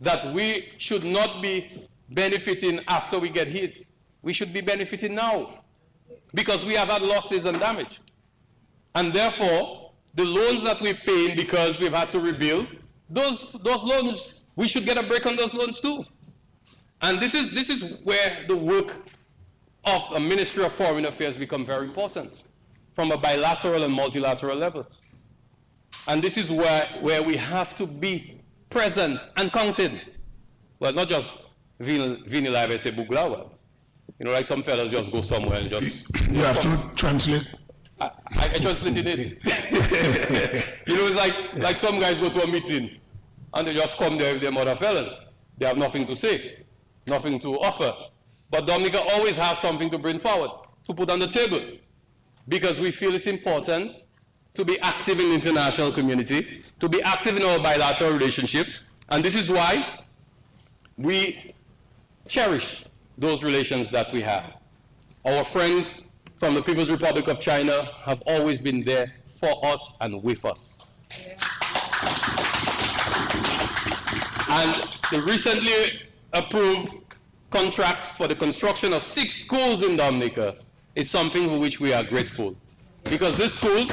that we should not be benefiting after we get hit. We should be benefiting now because we have had losses and damage. And therefore, the loans that we're paying because we've had to rebuild, those loans, we should get a break on those loans too. And this is where the work of a Ministry of Foreign Affairs become very important from a bilateral and multilateral level. And this is where we have to be present and counted. Well, not just Vini Live, I say Buglawa. Like some fellas just go somewhere and just... You have to translate. I translated it. It's like some guys go to a meeting and they just come there with their mother fellas. They have nothing to say, nothing to offer. But Dominica always has something to bring forward, to put on the table. Because we feel it's important to be active in the international community, to be active in our bilateral relationships. And this is why we cherish those relations that we have. Our friends from the People's Republic of China have always been there for us and with us. And the recently approved contracts for the construction of 6 schools in Dominica is something for which we are grateful. Because these schools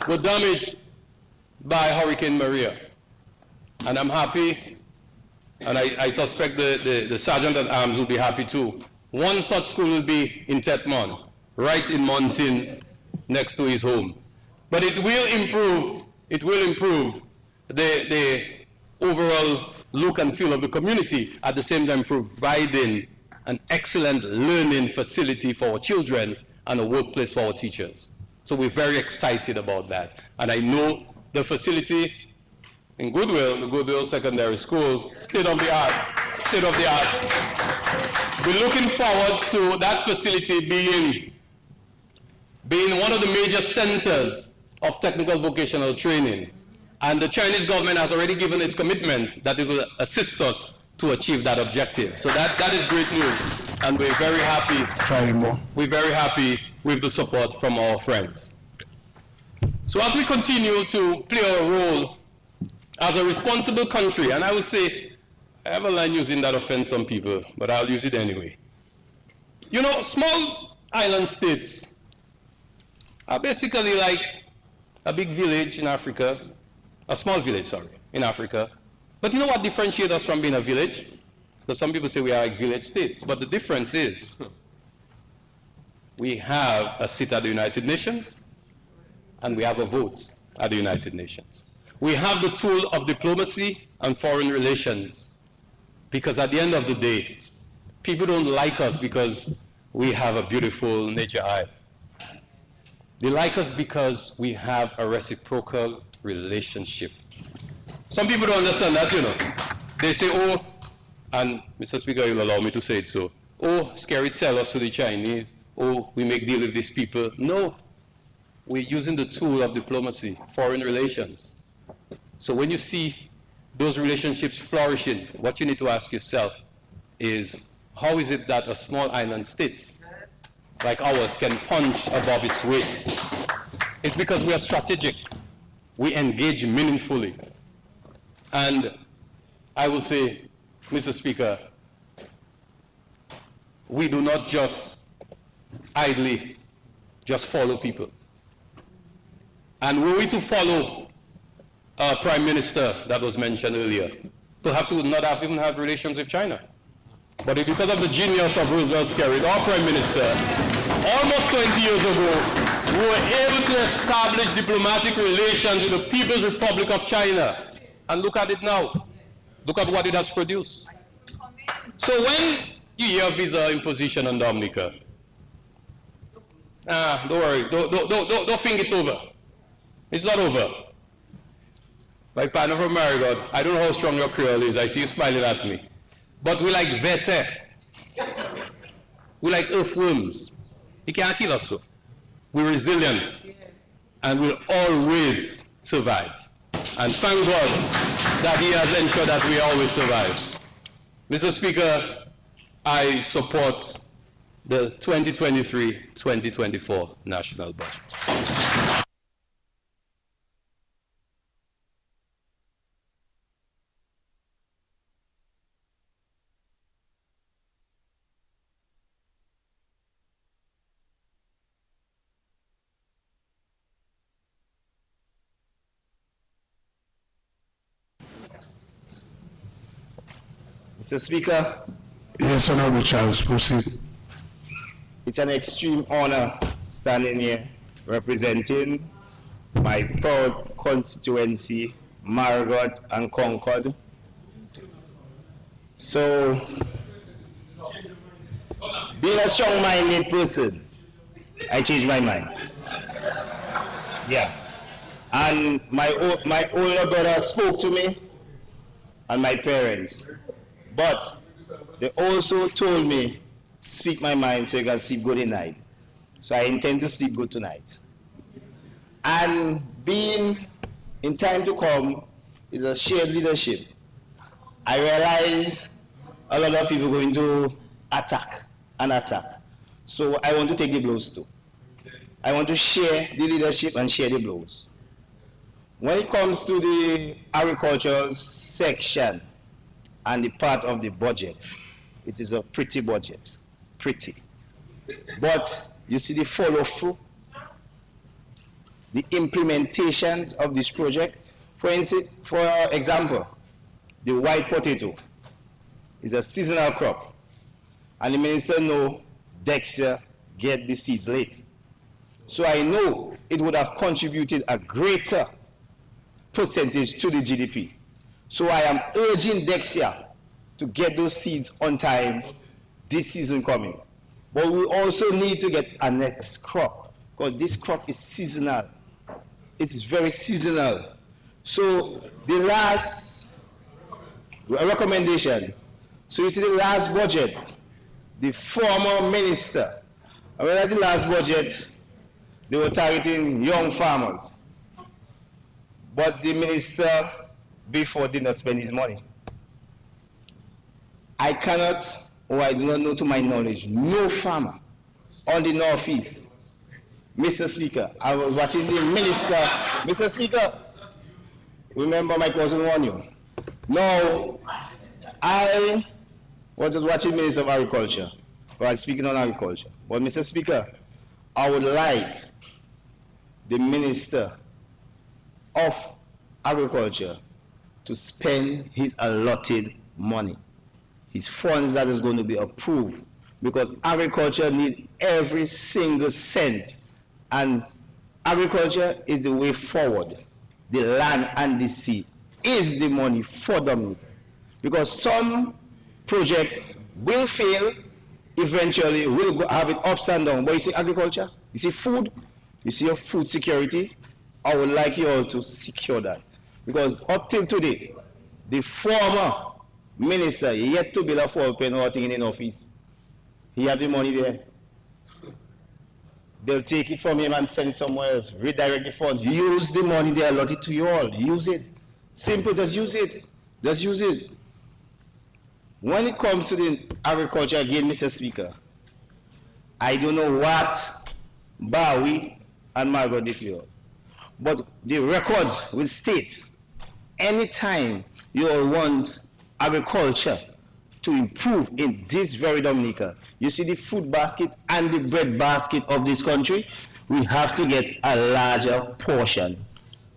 were damaged by Hurricane Maria. And I'm happy, and I suspect the Sergeant at Arms will be happy too. One such school will be in Tetmon, right in Mountain, next to his home. But it will improve the overall look and feel of the community, at the same time providing an excellent learning facility for our children and a workplace for our teachers. So we're very excited about that. And I know the facility in Goodwill, the Goodwill Secondary School, state of the art. We're looking forward to that facility being one of the major centers of technical vocational training. And the Chinese government has already given its commitment that it will assist us to achieve that objective. So that is great news. And we're very happy. Try more. We're very happy with the support from our friends. So as we continue to play our role as a responsible country, and I will say, I have a line using that offends some people, but I'll use it anyway. Small island states are basically like a big village in Africa, a small village, sorry, in Africa. But you know what differentiates us from being a village? Because some people say we are like village states, but the difference is we have a seat at the United Nations and we have a vote at the United Nations. We have the tool of diplomacy and foreign relations, because at the end of the day, people don't like us because we have a beautiful nature eye. They like us because we have a reciprocal relationship. Some people don't understand that, you know. They say, oh, and Mr. Speaker, you'll allow me to say it so, oh, scary sell us to the Chinese, oh, we make deal with these people. No, we're using the tool of diplomacy, foreign relations. So when you see those relationships flourishing, what you need to ask yourself is, how is it that a small island state like ours can punch above its weight? It's because we are strategic. We engage meaningfully. And I will say, Mr. Speaker, we do not just idly just follow people. And were we to follow a prime minister that was mentioned earlier, perhaps we would not have even had relations with China. But because of the genius of Roosevelt Skerrit, our prime minister, almost 20 years ago, we were able to establish diplomatic relations with the People's Republic of China. And look at it now. Look at what it has produced. So when you hear visa imposition on Dominica, don't worry, don't think it's over. It's not over. Like partner from Marigot, I don't know how strong your Creole is. I see you smiling at me. But we like vete. We like earthworms. You can't kill us so. We're resilient. And we'll always survive. And thank God that he has ensured that we always survive. Mr. Speaker, I support the 2023-2024 national budget. Mr. Speaker. Yes, Honorable Charles, proceed. It's an extreme honor standing here representing my proud constituency, Marigot and Concord. So, being a strong-minded person, I changed my mind. Yeah. And my older brother spoke to me and my parents. But they also told me, speak my mind so you can sleep good at night. So I intend to sleep good tonight. And being in time to come is a shared leadership. I realize a lot of people are going to attack and attack. So I want to take the blows too. I want to share the leadership and share the blows. When it comes to the agricultural section, and the part of the budget, it is a pretty budget, pretty. But you see the follow through, the implementations of this project. For example, the white potato is a seasonal crop, and the minister knows Dexter get the seeds late. So I know it would have contributed a greater percentage to the GDP. So I am urging Dexia to get those seeds on time this season coming. But we also need to get a next crop, because this crop is seasonal. It's very seasonal. So the last recommendation, so you see the last budget, the former minister, I mean, at the last budget, they were targeting young farmers. But the minister before did not spend his money. I cannot, or I do not know to my knowledge, no farmer on the Northeast. Mr. Speaker, I was watching the minister. Mr. Speaker, remember my cousin warned you. No, I was just watching Minister of Agriculture, while speaking on agriculture. But Mr. Speaker, I would like the minister of Agriculture to spend his allotted money, his funds that is going to be approved, because agriculture needs every single cent, and agriculture is the way forward. The land and the sea is the money for Dominica, because some projects will fail, eventually will go, have it ups and downs. But you see agriculture, you see food, you see your food security. I would like you all to secure that, because up till today, the former minister yet to build a 4-pen thing in office. He had the money there. They'll take it from him and send it somewhere else. Redirect the funds. Use the money they allotted to you all. Use it. Simple, just use it. Just use it. When it comes to the agriculture, again, Mr. Speaker, I don't know what Bowie and Margaret did to you, but the records will state anytime you all want agriculture to improve in this very Dominica, you see the food basket and the bread basket of this country, we have to get a larger portion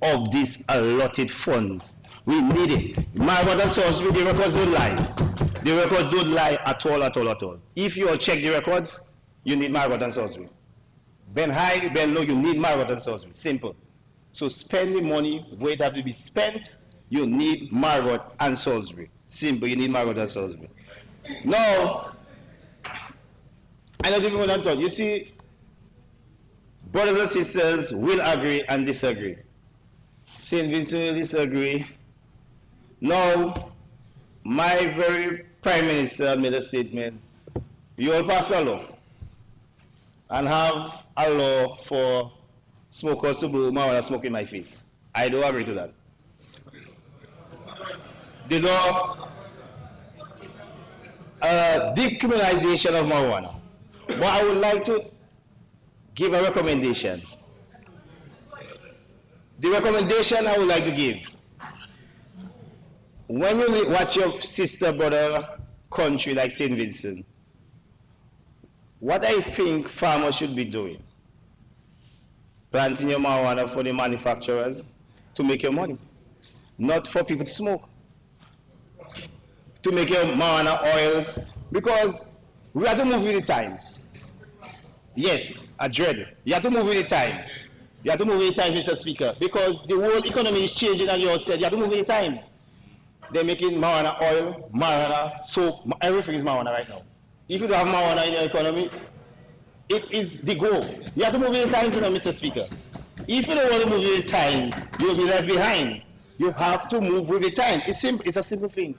of these allotted funds. We need it. Margaret and Salisbury, the records don't lie. The records don't lie at all, at all, at all. If you all check the records, you need Margaret and Salisbury. Ben high, Ben low, you need Margaret and Salisbury. Simple. So spend the money where it has to be spent. You need Margaret and Salisbury. Simple, you need Margaret and Salisbury. Now, I don't even want to talk. You see, brothers and sisters will agree and disagree. St. Vincent will disagree. Now, my very Prime Minister made a statement. You all pass a law and have a law for smokers to blow marijuana smoke in my face. I don't agree to that. The law, decriminalization of marijuana. But I would like to give a recommendation. The recommendation I would like to give, when you watch your sister, brother country like St. Vincent, what I think farmers should be doing, planting your marijuana for the manufacturers to make your money, not for people to smoke. To make your marijuana oils, because we have to move with the times. Yes, I dread. You have to move with the times. You have to move with the times, Mr. Speaker, because the world economy is changing, and you all said you have to move with the times. They're making marijuana oil, marijuana soap, everything is marijuana right now. If you don't have marijuana in your economy, it is the goal. You have to move with the times, you know, Mr. Speaker. If you don't want to move with the times, you'll be left behind. You have to move with the times. It's simple. It's a simple thing.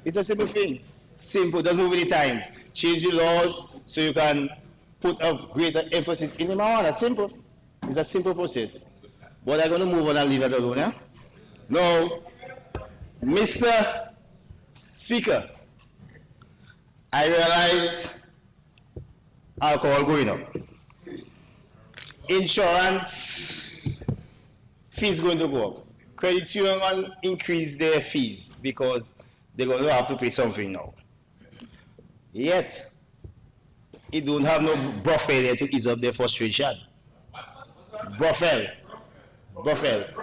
It's a simple thing. Simple, just move with the times. Change the laws so you can put a greater emphasis in the marijuana. Simple. It's a simple process. But I'm going to move on and leave that alone, yeah? Now, Mr. Speaker, I realize alcohol going up. Insurance fees going to go up. Credit union increase their fees because they're going to have to pay something now. Yet, it don't have no buffet there to ease up their frustration. Buffet.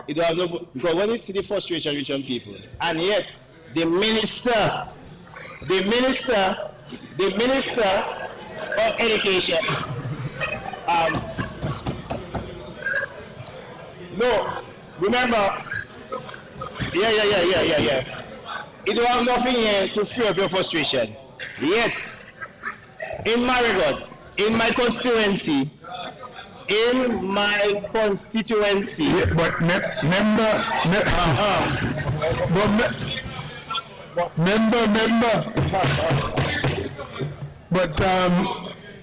It don't have no, because when you see the frustration with young people, and yet the minister of education, no, remember, yeah. It don't have nothing here to free up your frustration. Yet, in Marigot, in my constituency, yeah, but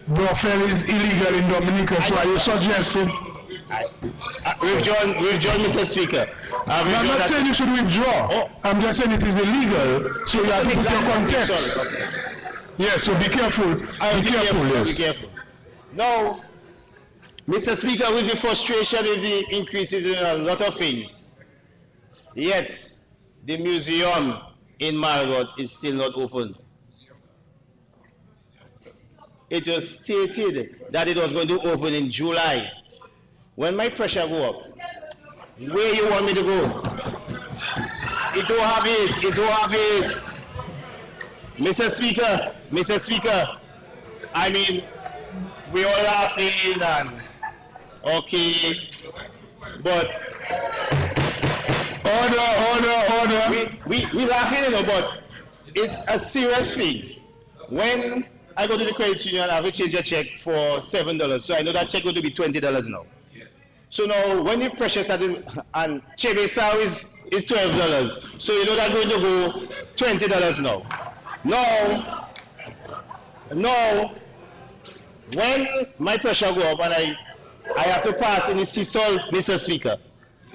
brothel is illegal in Dominica, so are you suggesting? Withdraw, Mr. Speaker. I'm not saying you should withdraw. Oh. I'm just saying it is illegal, so you have to put your context. Sorry. Yes, so be careful. Be careful. Now, Mr. Speaker, with the frustration with the increases in a lot of things, yet the museum in Marigot is still not open. It was stated that it was going to open in July. When my pressure go up, Where you want me to go? It don't have it. It don't have it. Mr. Speaker, I mean, we all laughing and okay, but Order. we laughing, you know, but it's a serious thing. When I go to the credit union, I have to change a check for $7, so I know that check going to be $20 now. So now, when the pressure started, and check is $12, so you know that's going to go $20 now. No, when my pressure go up and I have to pass in the sea salt, Mr. Speaker,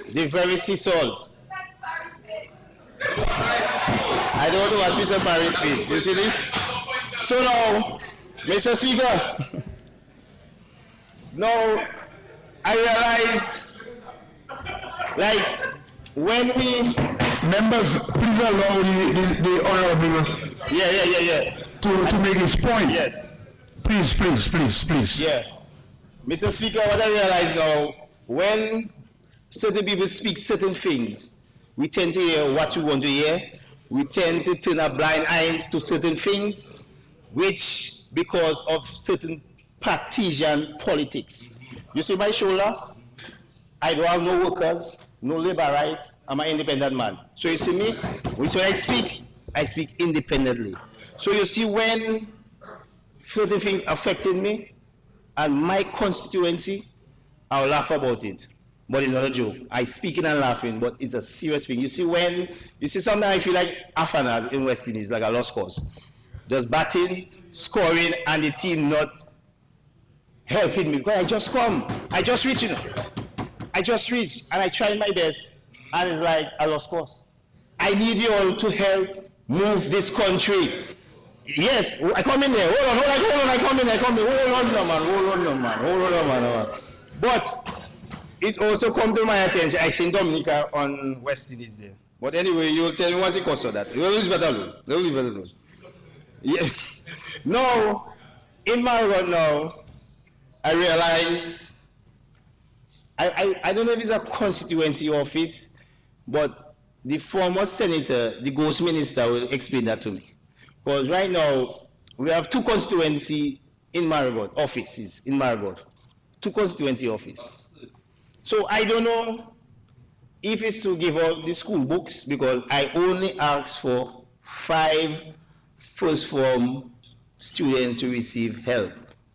the very sea salt. I don't know what Mr. Paris feels. You see this? So now, Mr. Speaker, now I realize, like, when we... Members, please allow the honorable Yeah. to make his point. Yes. Please. Yeah. Mr. Speaker, what I realize now, when certain people speak certain things, we tend to hear what we want to hear. We tend to turn a blind eye to certain things, which because of certain partisan politics. You see my shoulder? I don't have no workers, no labor right. I'm an independent man. So you see me? When I speak independently. So you see, when certain things affected me and my constituency, I'll laugh about it. But it's not a joke. I speak it and laughing, but it's a serious thing. You see, when you see something, I feel like Afanas in West Indies, like a lost cause. Just batting, scoring, and the team not helping me. Because I just come. I just reach, and I try my best. And it's like a lost cause. I need you all to help move this country. Yes, I come in there. Hold on, I come in. Hold on, man. But it also come to my attention. I seen Dominica on West Indies there. But anyway, you'll tell me what's the cost of that. You'll leave it alone. Yeah. No, in my world now, I realize, I don't know if it's a constituency office, but the former senator, the ghost minister, will explain that to me. Because right now, we have two constituency in Marigot, offices in Marigot. Two constituency offices. So I don't know if it's to give out the school books, because I only asked for 5 first form students to receive help.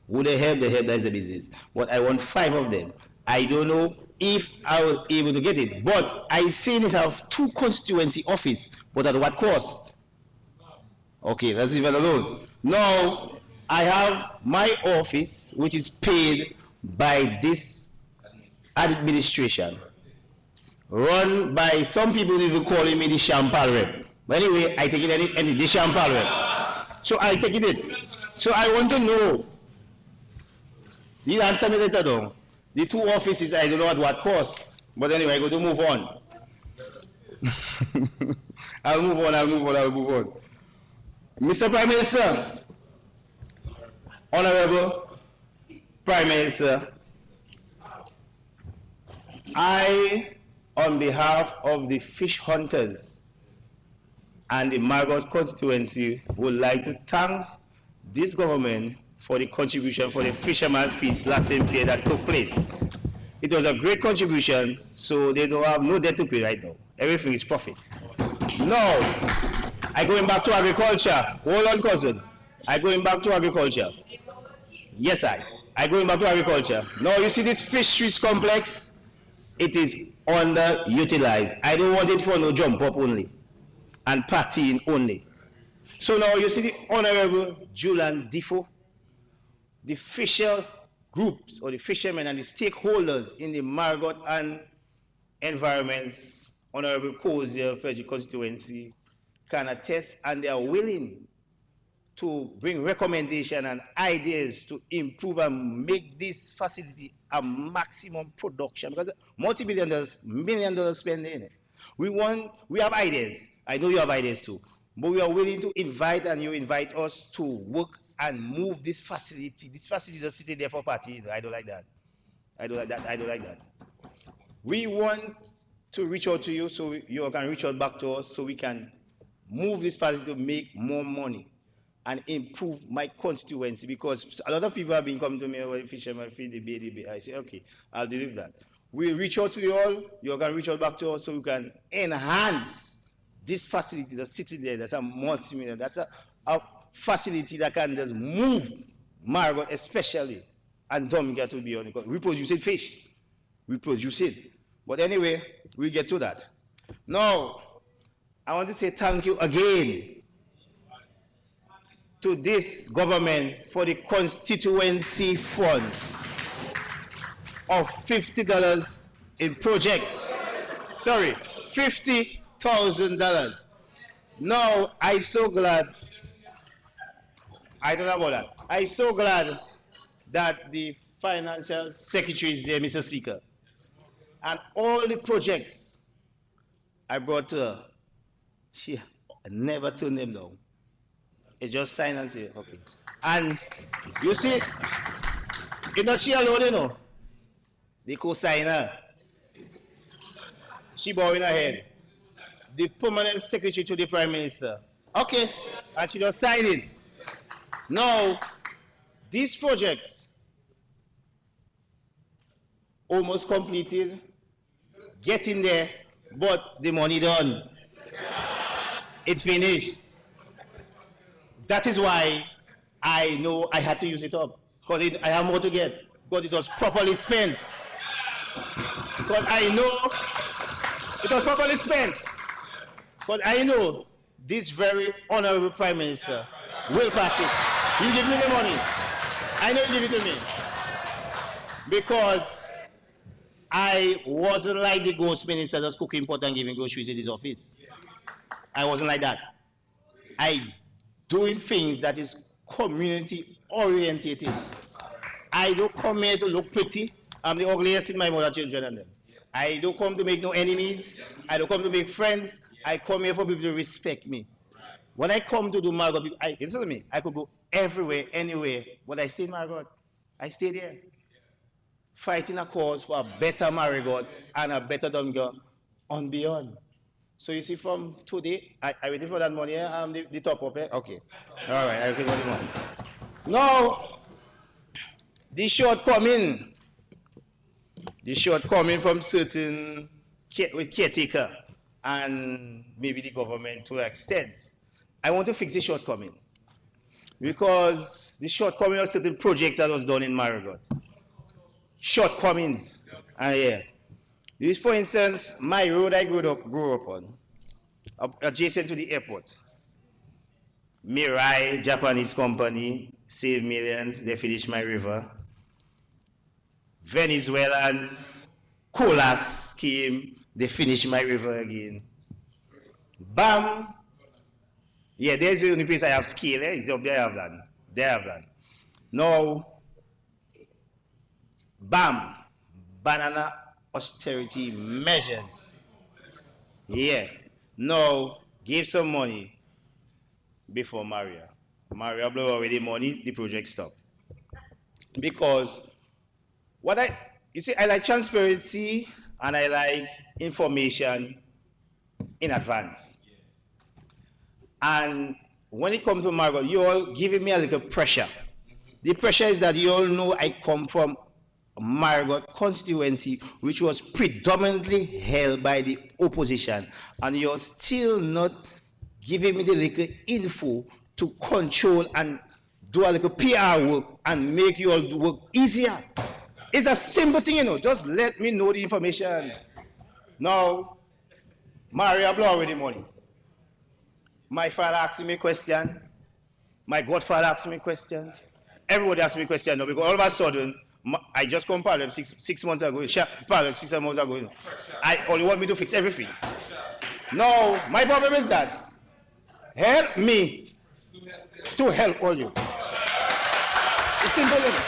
Would they help? They help, that's the business. But I want 5 of them. I don't know if I was able to get it, but I seen it have 2 constituency office, but at what cost? Okay, let's leave it alone. Now, I have my office, which is paid by this administration, run by some people even calling me the Champal rep. But anyway, I take it any the Champal rep. So I take it. So I want to know, you answer me later though. The 2 offices, I don't know at what cost. But anyway, I go to move on. I'll move on. Mr. Prime Minister, Honorable Prime Minister, I, on behalf of the fish hunters and the Marigot constituency, would like to thank this government for the contribution for the fisherman fees last same period that took place. It was a great contribution, so they don't have no debt to pay right now. Everything is profit. Now, I going back to agriculture. Hold on, cousin. I going back to agriculture. Yes, I going back to agriculture. Now, you see this fisheries complex? It is underutilized. I don't want it for no jump up only and partying only. So now you see the Honorable Julian Defoe, the fisher groups or the fishermen and the stakeholders in the Marigot and environments, Honorable Cozier, Frederick constituency, can attest, and they are willing to bring recommendation and ideas to improve and make this facility a maximum production, because multi-billion dollars, $1 million spending in it. We have ideas. I know you have ideas too, but we are willing to invite, and you invite us to work and move this facility. This facility is sitting there for party. I don't like that. We want to reach out to you so you can reach out back to us so we can move this facility to make more money and improve my constituency, because a lot of people have been coming to me, well, fisherman feed the baby. I say, okay, I'll deal with that. We'll reach out to you all, you can reach out back to us so we can enhance this facility, the city there, that's a multi-million, that's a facility that can just move Margot especially, and Dominica to be on it, because we produce fish, we produce it. But anyway, we'll get to that. Now, I want to say thank you again to this government for the constituency fund of $50 in projects. Sorry, $50,000. Now, I'm so glad, I don't know about that. I'm so glad that the financial secretary is there, Mr. Speaker. And all the projects I brought to her, she never turned them down. It just sign and say, okay. And you see, it's not she alone, you know. The co-signer. She bowing her head. The permanent secretary to the Prime Minister. Okay. And she just signed it. Now, these projects almost completed, getting there, but the money done. It finished. That is why I know I had to use it up, because I have more to get, because it was properly spent. Because I know it was properly spent. But I know this very honorable Prime Minister will pass it. He'll give me the money. I know he'll give it to me. Because I wasn't like the ghost minister just cooking pot and giving groceries in his office. I wasn't like that. I doing things that is community orientated. I don't come here to look pretty. I'm the ugliest in my mother children and them. I don't come to make no enemies. I don't come to make friends. I come here for people to respect me. When I come to do Margot, listen to me, I could go everywhere, anywhere, but I stay in Margot. I stay there. Fighting a cause for a better Margot and a better Dominica on beyond. So you see, from today, I waiting for that money, the top up, eh? Okay. All right, I waiting for the money. Now, the shortcoming from certain caretaker and maybe the government to an extent, I want to fix the shortcoming. Because the shortcoming of certain projects that was done in Marigot. Shortcomings. Yeah. This, for instance, my road I grew up on, adjacent to the airport. Mirai, Japanese company, save millions, they finished my river. Venezuelans, Colas scheme, they finished my river again. BAM, yeah, there's the only place I have scale, eh? They have that. They have that. Now, BAM, banana austerity measures. Yeah. Now, give some money before Maria. Maria blow away the money, the project stopped. Because you see, I like transparency and I like information in advance. And when it comes to Margot, you all giving me a little pressure. The pressure is that you all know I come from Margot constituency, which was predominantly held by the opposition, and you're still not giving me the little info to control and do a little PR work and make you all work easier. It's a simple thing, you know. Just let me know the information. Now, Maria blow away the money. My father asked me a question. My godfather asked me questions. Everybody asked me questions now, because all of a sudden, I just come Parliament 6 months ago, Parliament 6 months ago. You know. I only want me to fix everything. Now, my problem is that help me to help all you. It's simple, you know.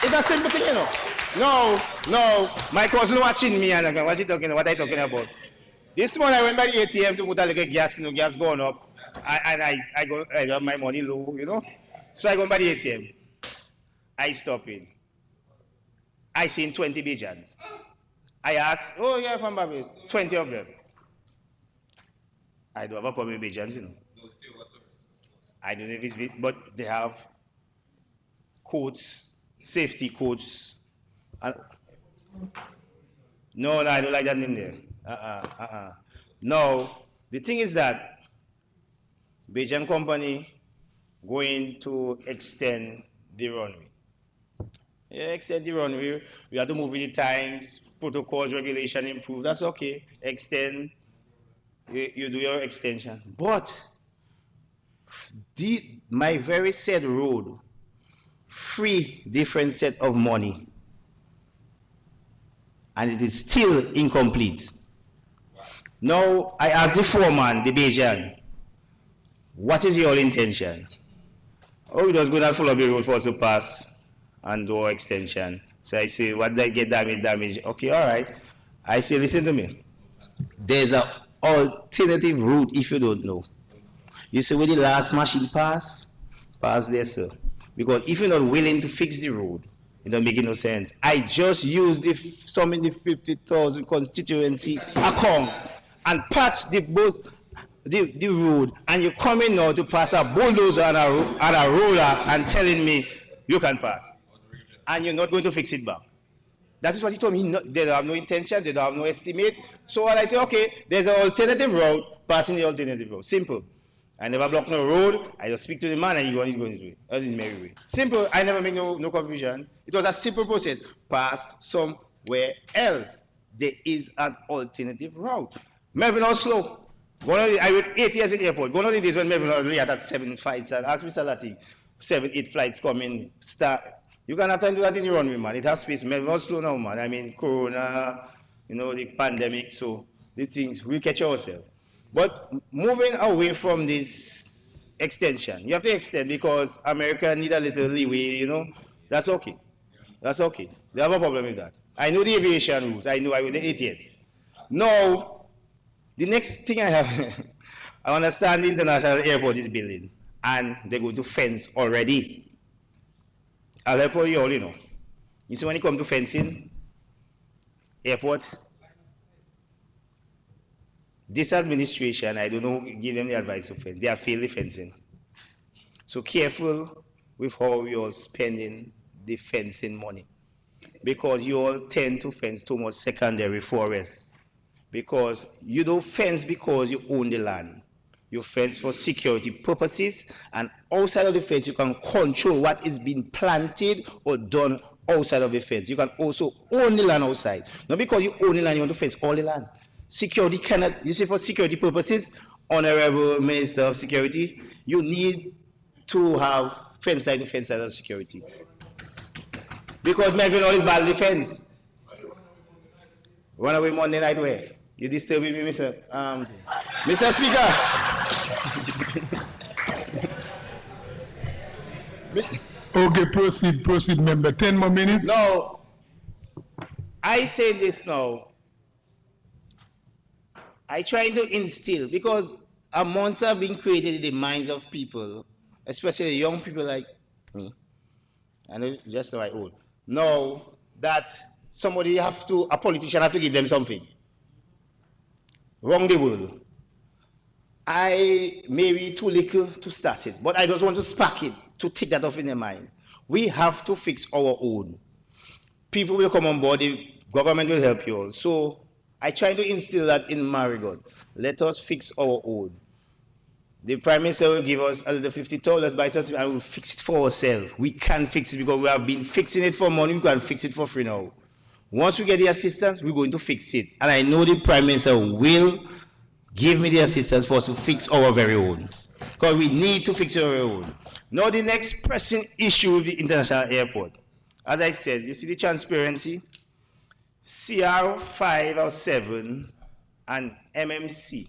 It's a simple thing, you know. No, my cousin watching me and what I talking about. This morning I went by the ATM to put a little gas, you know, gas going up, and I got my money low, you know. So I go by the ATM. I stop in. I seen 20 Bajans. I asked, oh yeah, from Barbados, 20 of them. I don't have a problem with Bajans, you know. I don't know if it's, but they have coats, safety coats. No, I don't like that in there. No, the thing is that Bajan company going to extend the runway. Yeah, extend the runway. We have to move with the times, protocols, regulation improve. That's okay. Extend. You do your extension. But my very said road, 3 different set of money, and it is still incomplete. Now I asked the foreman, the Bajan, what is your intention? Oh, it was going to follow the road for us to pass and do our extension. So I say, what did I get damage? Okay, all right. I say, listen to me. There's an alternative route if you don't know. You see where the last machine pass there, sir. Because if you're not willing to fix the road, it don't make no sense. I just used the some in the 50,000 constituency account and patch the road, and you're coming now to pass a bulldozer and a roller and telling me you can pass. And you're not going to fix it back. That is what he told me. They don't have no intention, they don't have no estimate. So what I say, okay, there's an alternative route, passing the alternative road. Simple. I never block no road. I just speak to the man and he's going his way. His merry way. Simple. I never make no confusion. It was a simple process. Pass somewhere else. There is an alternative route. Melvin Oslo. I went 8 years in the airport. One of the days when Melvin Oslo had 7 flights and asked Mr. Lati, 7, 8 flights coming, start. You cannot do that in your runway, man. It has space. Melvin Oslo now, man. I mean, Corona, the pandemic, so the things, we'll catch ourselves. But moving away from this extension, you have to extend because America need a little leeway, That's okay. That's okay. They have a problem with that. I know the aviation rules. I was the 8 years. Now, the next thing I have, I understand the international airport is building and they're going to fence already. I'll help you all, You see when it comes to fencing, airport, this administration, I don't know, give them the advice to fence. They are failing fencing. So careful with how you're spending the fencing money. Because you all tend to fence too much secondary forests. Because you don't fence because you own the land. You fence for security purposes, and outside of the fence, you can control what is being planted or done outside of the fence. You can also own the land outside. Not because you own the land, you want to fence all the land. Security cannot, you see, for security purposes, Honorable Minister of Security, you need to have fence line to fence line of security. Because Melvin all is badly fenced. Run away Monday night where? You disturbing me, Mr. Mr. Speaker. Okay, proceed, member. 10 more minutes. No, I say this now. I try to instill, because a monster have been created in the minds of people, especially young people like me, and just like old. Now that a politician have to give them something. Wrong the world. I may be too little to start it, but I just want to spark it, to take that off in their mind. We have to fix our own. People will come on board, the government will help you all. So I try to instill that in Marigot. Let us fix our own. The Prime Minister will give us a little $50 by us, and we'll fix it for ourselves. We can fix it because we have been fixing it for money, we can fix it for free now. Once we get the assistance, we're going to fix it. And I know the Prime Minister will give me the assistance for us to fix our very own. Because we need to fix our own. Now the next pressing issue with the international airport. As I said, you see the transparency? CR 5 or 7 and MMC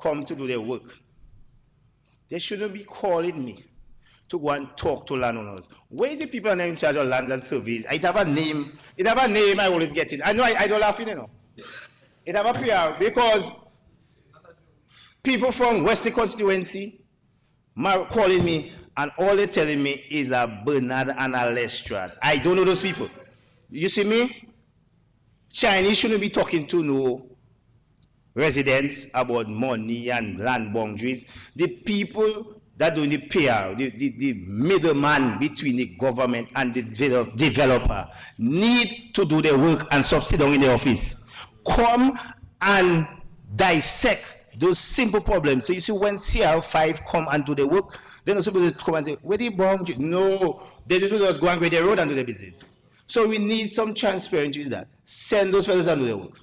come to do their work. They shouldn't be calling me to go and talk to landowners. Where is the people in charge of lands and surveys? It have a name. It have a name I always get it. I know I don't laugh in it. It have a PR because people from Western Constituency calling me, and all they're telling me is a Bernard and a Lestrade. I don't know those people. You see me? Chinese shouldn't be talking to no residents about money and land boundaries. The people that do the PR, the middleman between the government and the developer, need to do their work and stop sitting down in the office. Come and dissect those simple problems. So you see, when CR5 come and do the work, they're not supposed to come and say, where the boundary? No, they just supposed to go and grade the road and do the business. So we need some transparency with that. Send those fellas and do the work.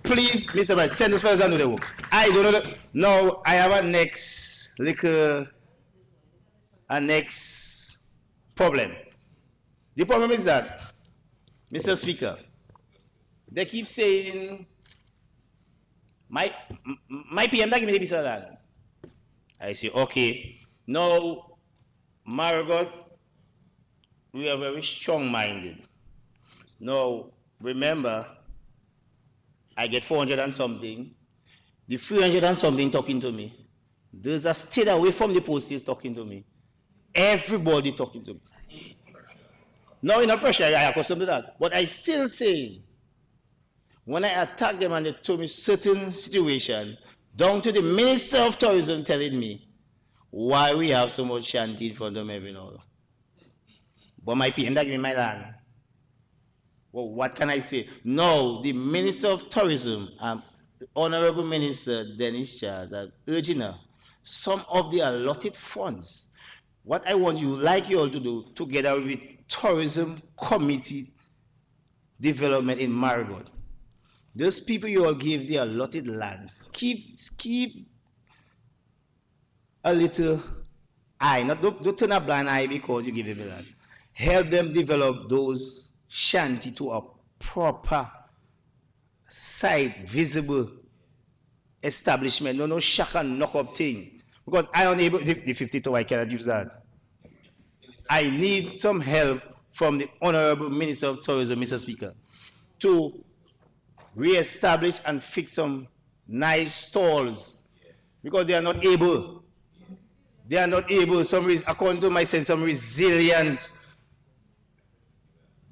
Please, Mr. Vice, send those fellas and do the work. I don't know. Now I have a next problem. The problem is that, Mr. Speaker, they keep saying, my PM that give me the piece of land. I say, okay. Now, Margot, we are very strong-minded. Now, remember, I get 400 and something. The 300 and something talking to me. There's a state away from the posties talking to me. Everybody talking to me. Now, in a pressure, I accustomed to that. But I still say, when I attack them and they told me certain situation, down to the Minister of Tourism telling me why we have so much shanty in front of them every now. But my PM that give me my land. Well, what can I say? No, the Minister of Tourism, Honorable Minister Dennis Charles, are urging her some of the allotted funds. What I want you, like you all to do, together with Tourism Committee Development in Marigot, those people you all give the allotted lands, keep a little eye, don't turn a blind eye because you give them land. Help them develop those shanty to a proper site, visible establishment, no shack and knock up thing. Because I unable, the 52, I cannot use that. I need some help from the Honorable Minister of Tourism, Mr. Speaker, to re-establish and fix some nice stalls, because they are not able. They are not able, according to my sense, some resilient.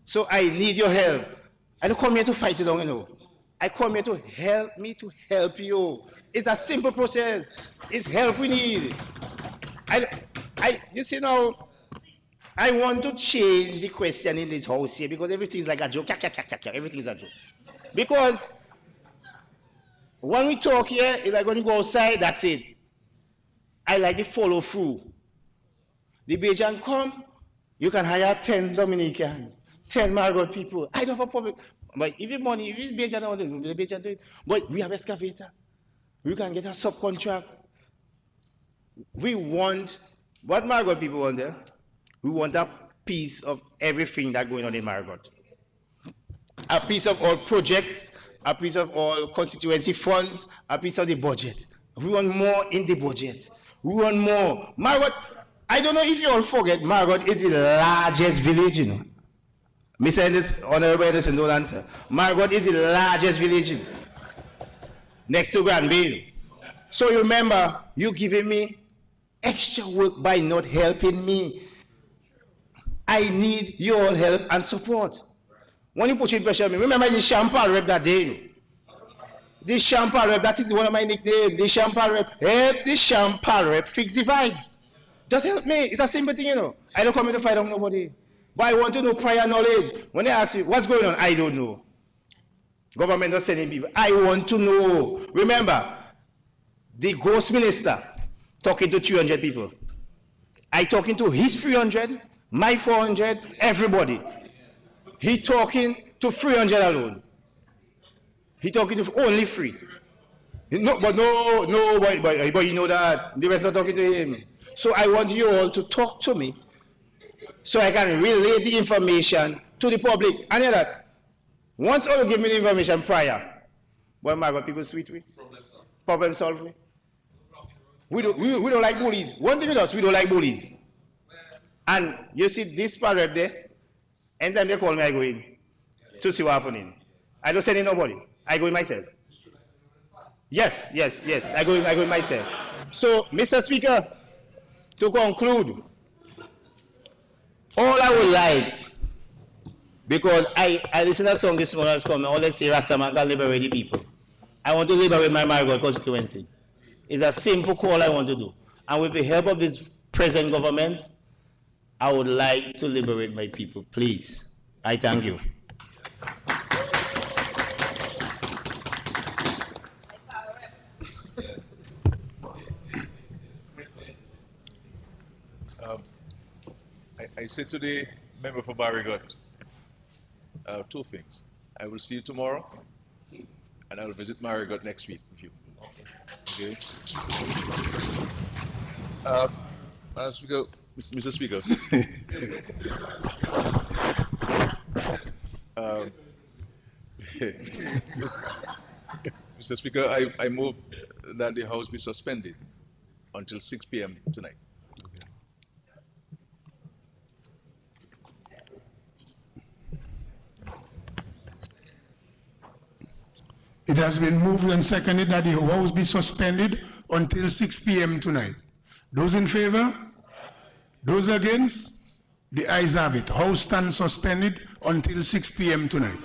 So I need your help. I don't come here to fight you down, you know. I come here to help me to help you. It's a simple process. It's help we need. You see now, I want to change the question in this house here because everything is like a joke. Everything is a joke. Because when we talk here, it's like when you go outside, that's it. I like the follow through. The Bajan come, you can hire 10 Dominicans, 10 Margot people. I don't have a problem. But if it's money, if it's Bajan, the Bajan do it. But we have excavator. We can get a subcontract. We want, what Margot people want there? We want a piece of everything that's going on in Margot. A piece of all projects, a piece of all constituency funds, a piece of the budget. We want more in the budget. We want more. Margot, I don't know if you all forget, Margot is the largest village, you know. Mr. Anderson, Honorable Anderson, don't answer. Margot is the largest village, you know, next to Granville. So you remember, you giving me extra work by not helping me. I need your help and support. When you put in pressure on me, remember the Champal rep that day, you know? The Champal rep, that is one of my nicknames. The Champal rep, help the Champal rep fix the vibes. Just help me. It's a simple thing, you know. I don't come here to fight on nobody. But I want to know prior knowledge. When they ask you, what's going on? I don't know. Government not sending people. I want to know. Remember, the ghost minister talking to 300 people. I talking to his 300, my 400, everybody. He talking to 300 alone. He talking to only 3. No, but you know that. The rest not talking to him. So I want you all to talk to me so I can relay the information to the public. And you know that, once all you give me the information prior, what am I got people sweet with? Problem solve with. We don't like bullies. One thing with us, we don't like bullies. And you see this part right there, anytime they call me, I go in to see what's happening. I don't send in nobody. I go in myself. Yes, I go in myself. So, Mr. Speaker, to conclude, all I would like Because I listened to a song this morning that's coming. All they say, Rastaman can liberate the people. I want to liberate my Marigot constituency. It's a simple call I want to do. And with the help of this present government, I would like to liberate my people. Please. I thank you. I say to the member for Marigot, two things. I will see you tomorrow, and I will visit Marigot next week with you. Okay? Speaker, Mr. Speaker. Mr. Speaker, I move that the House be suspended until 6 p.m. tonight. It has been moved and seconded that the House be suspended until 6 p.m. tonight. Those in favor? Those against? The ayes have it. House stands suspended until 6 p.m. tonight.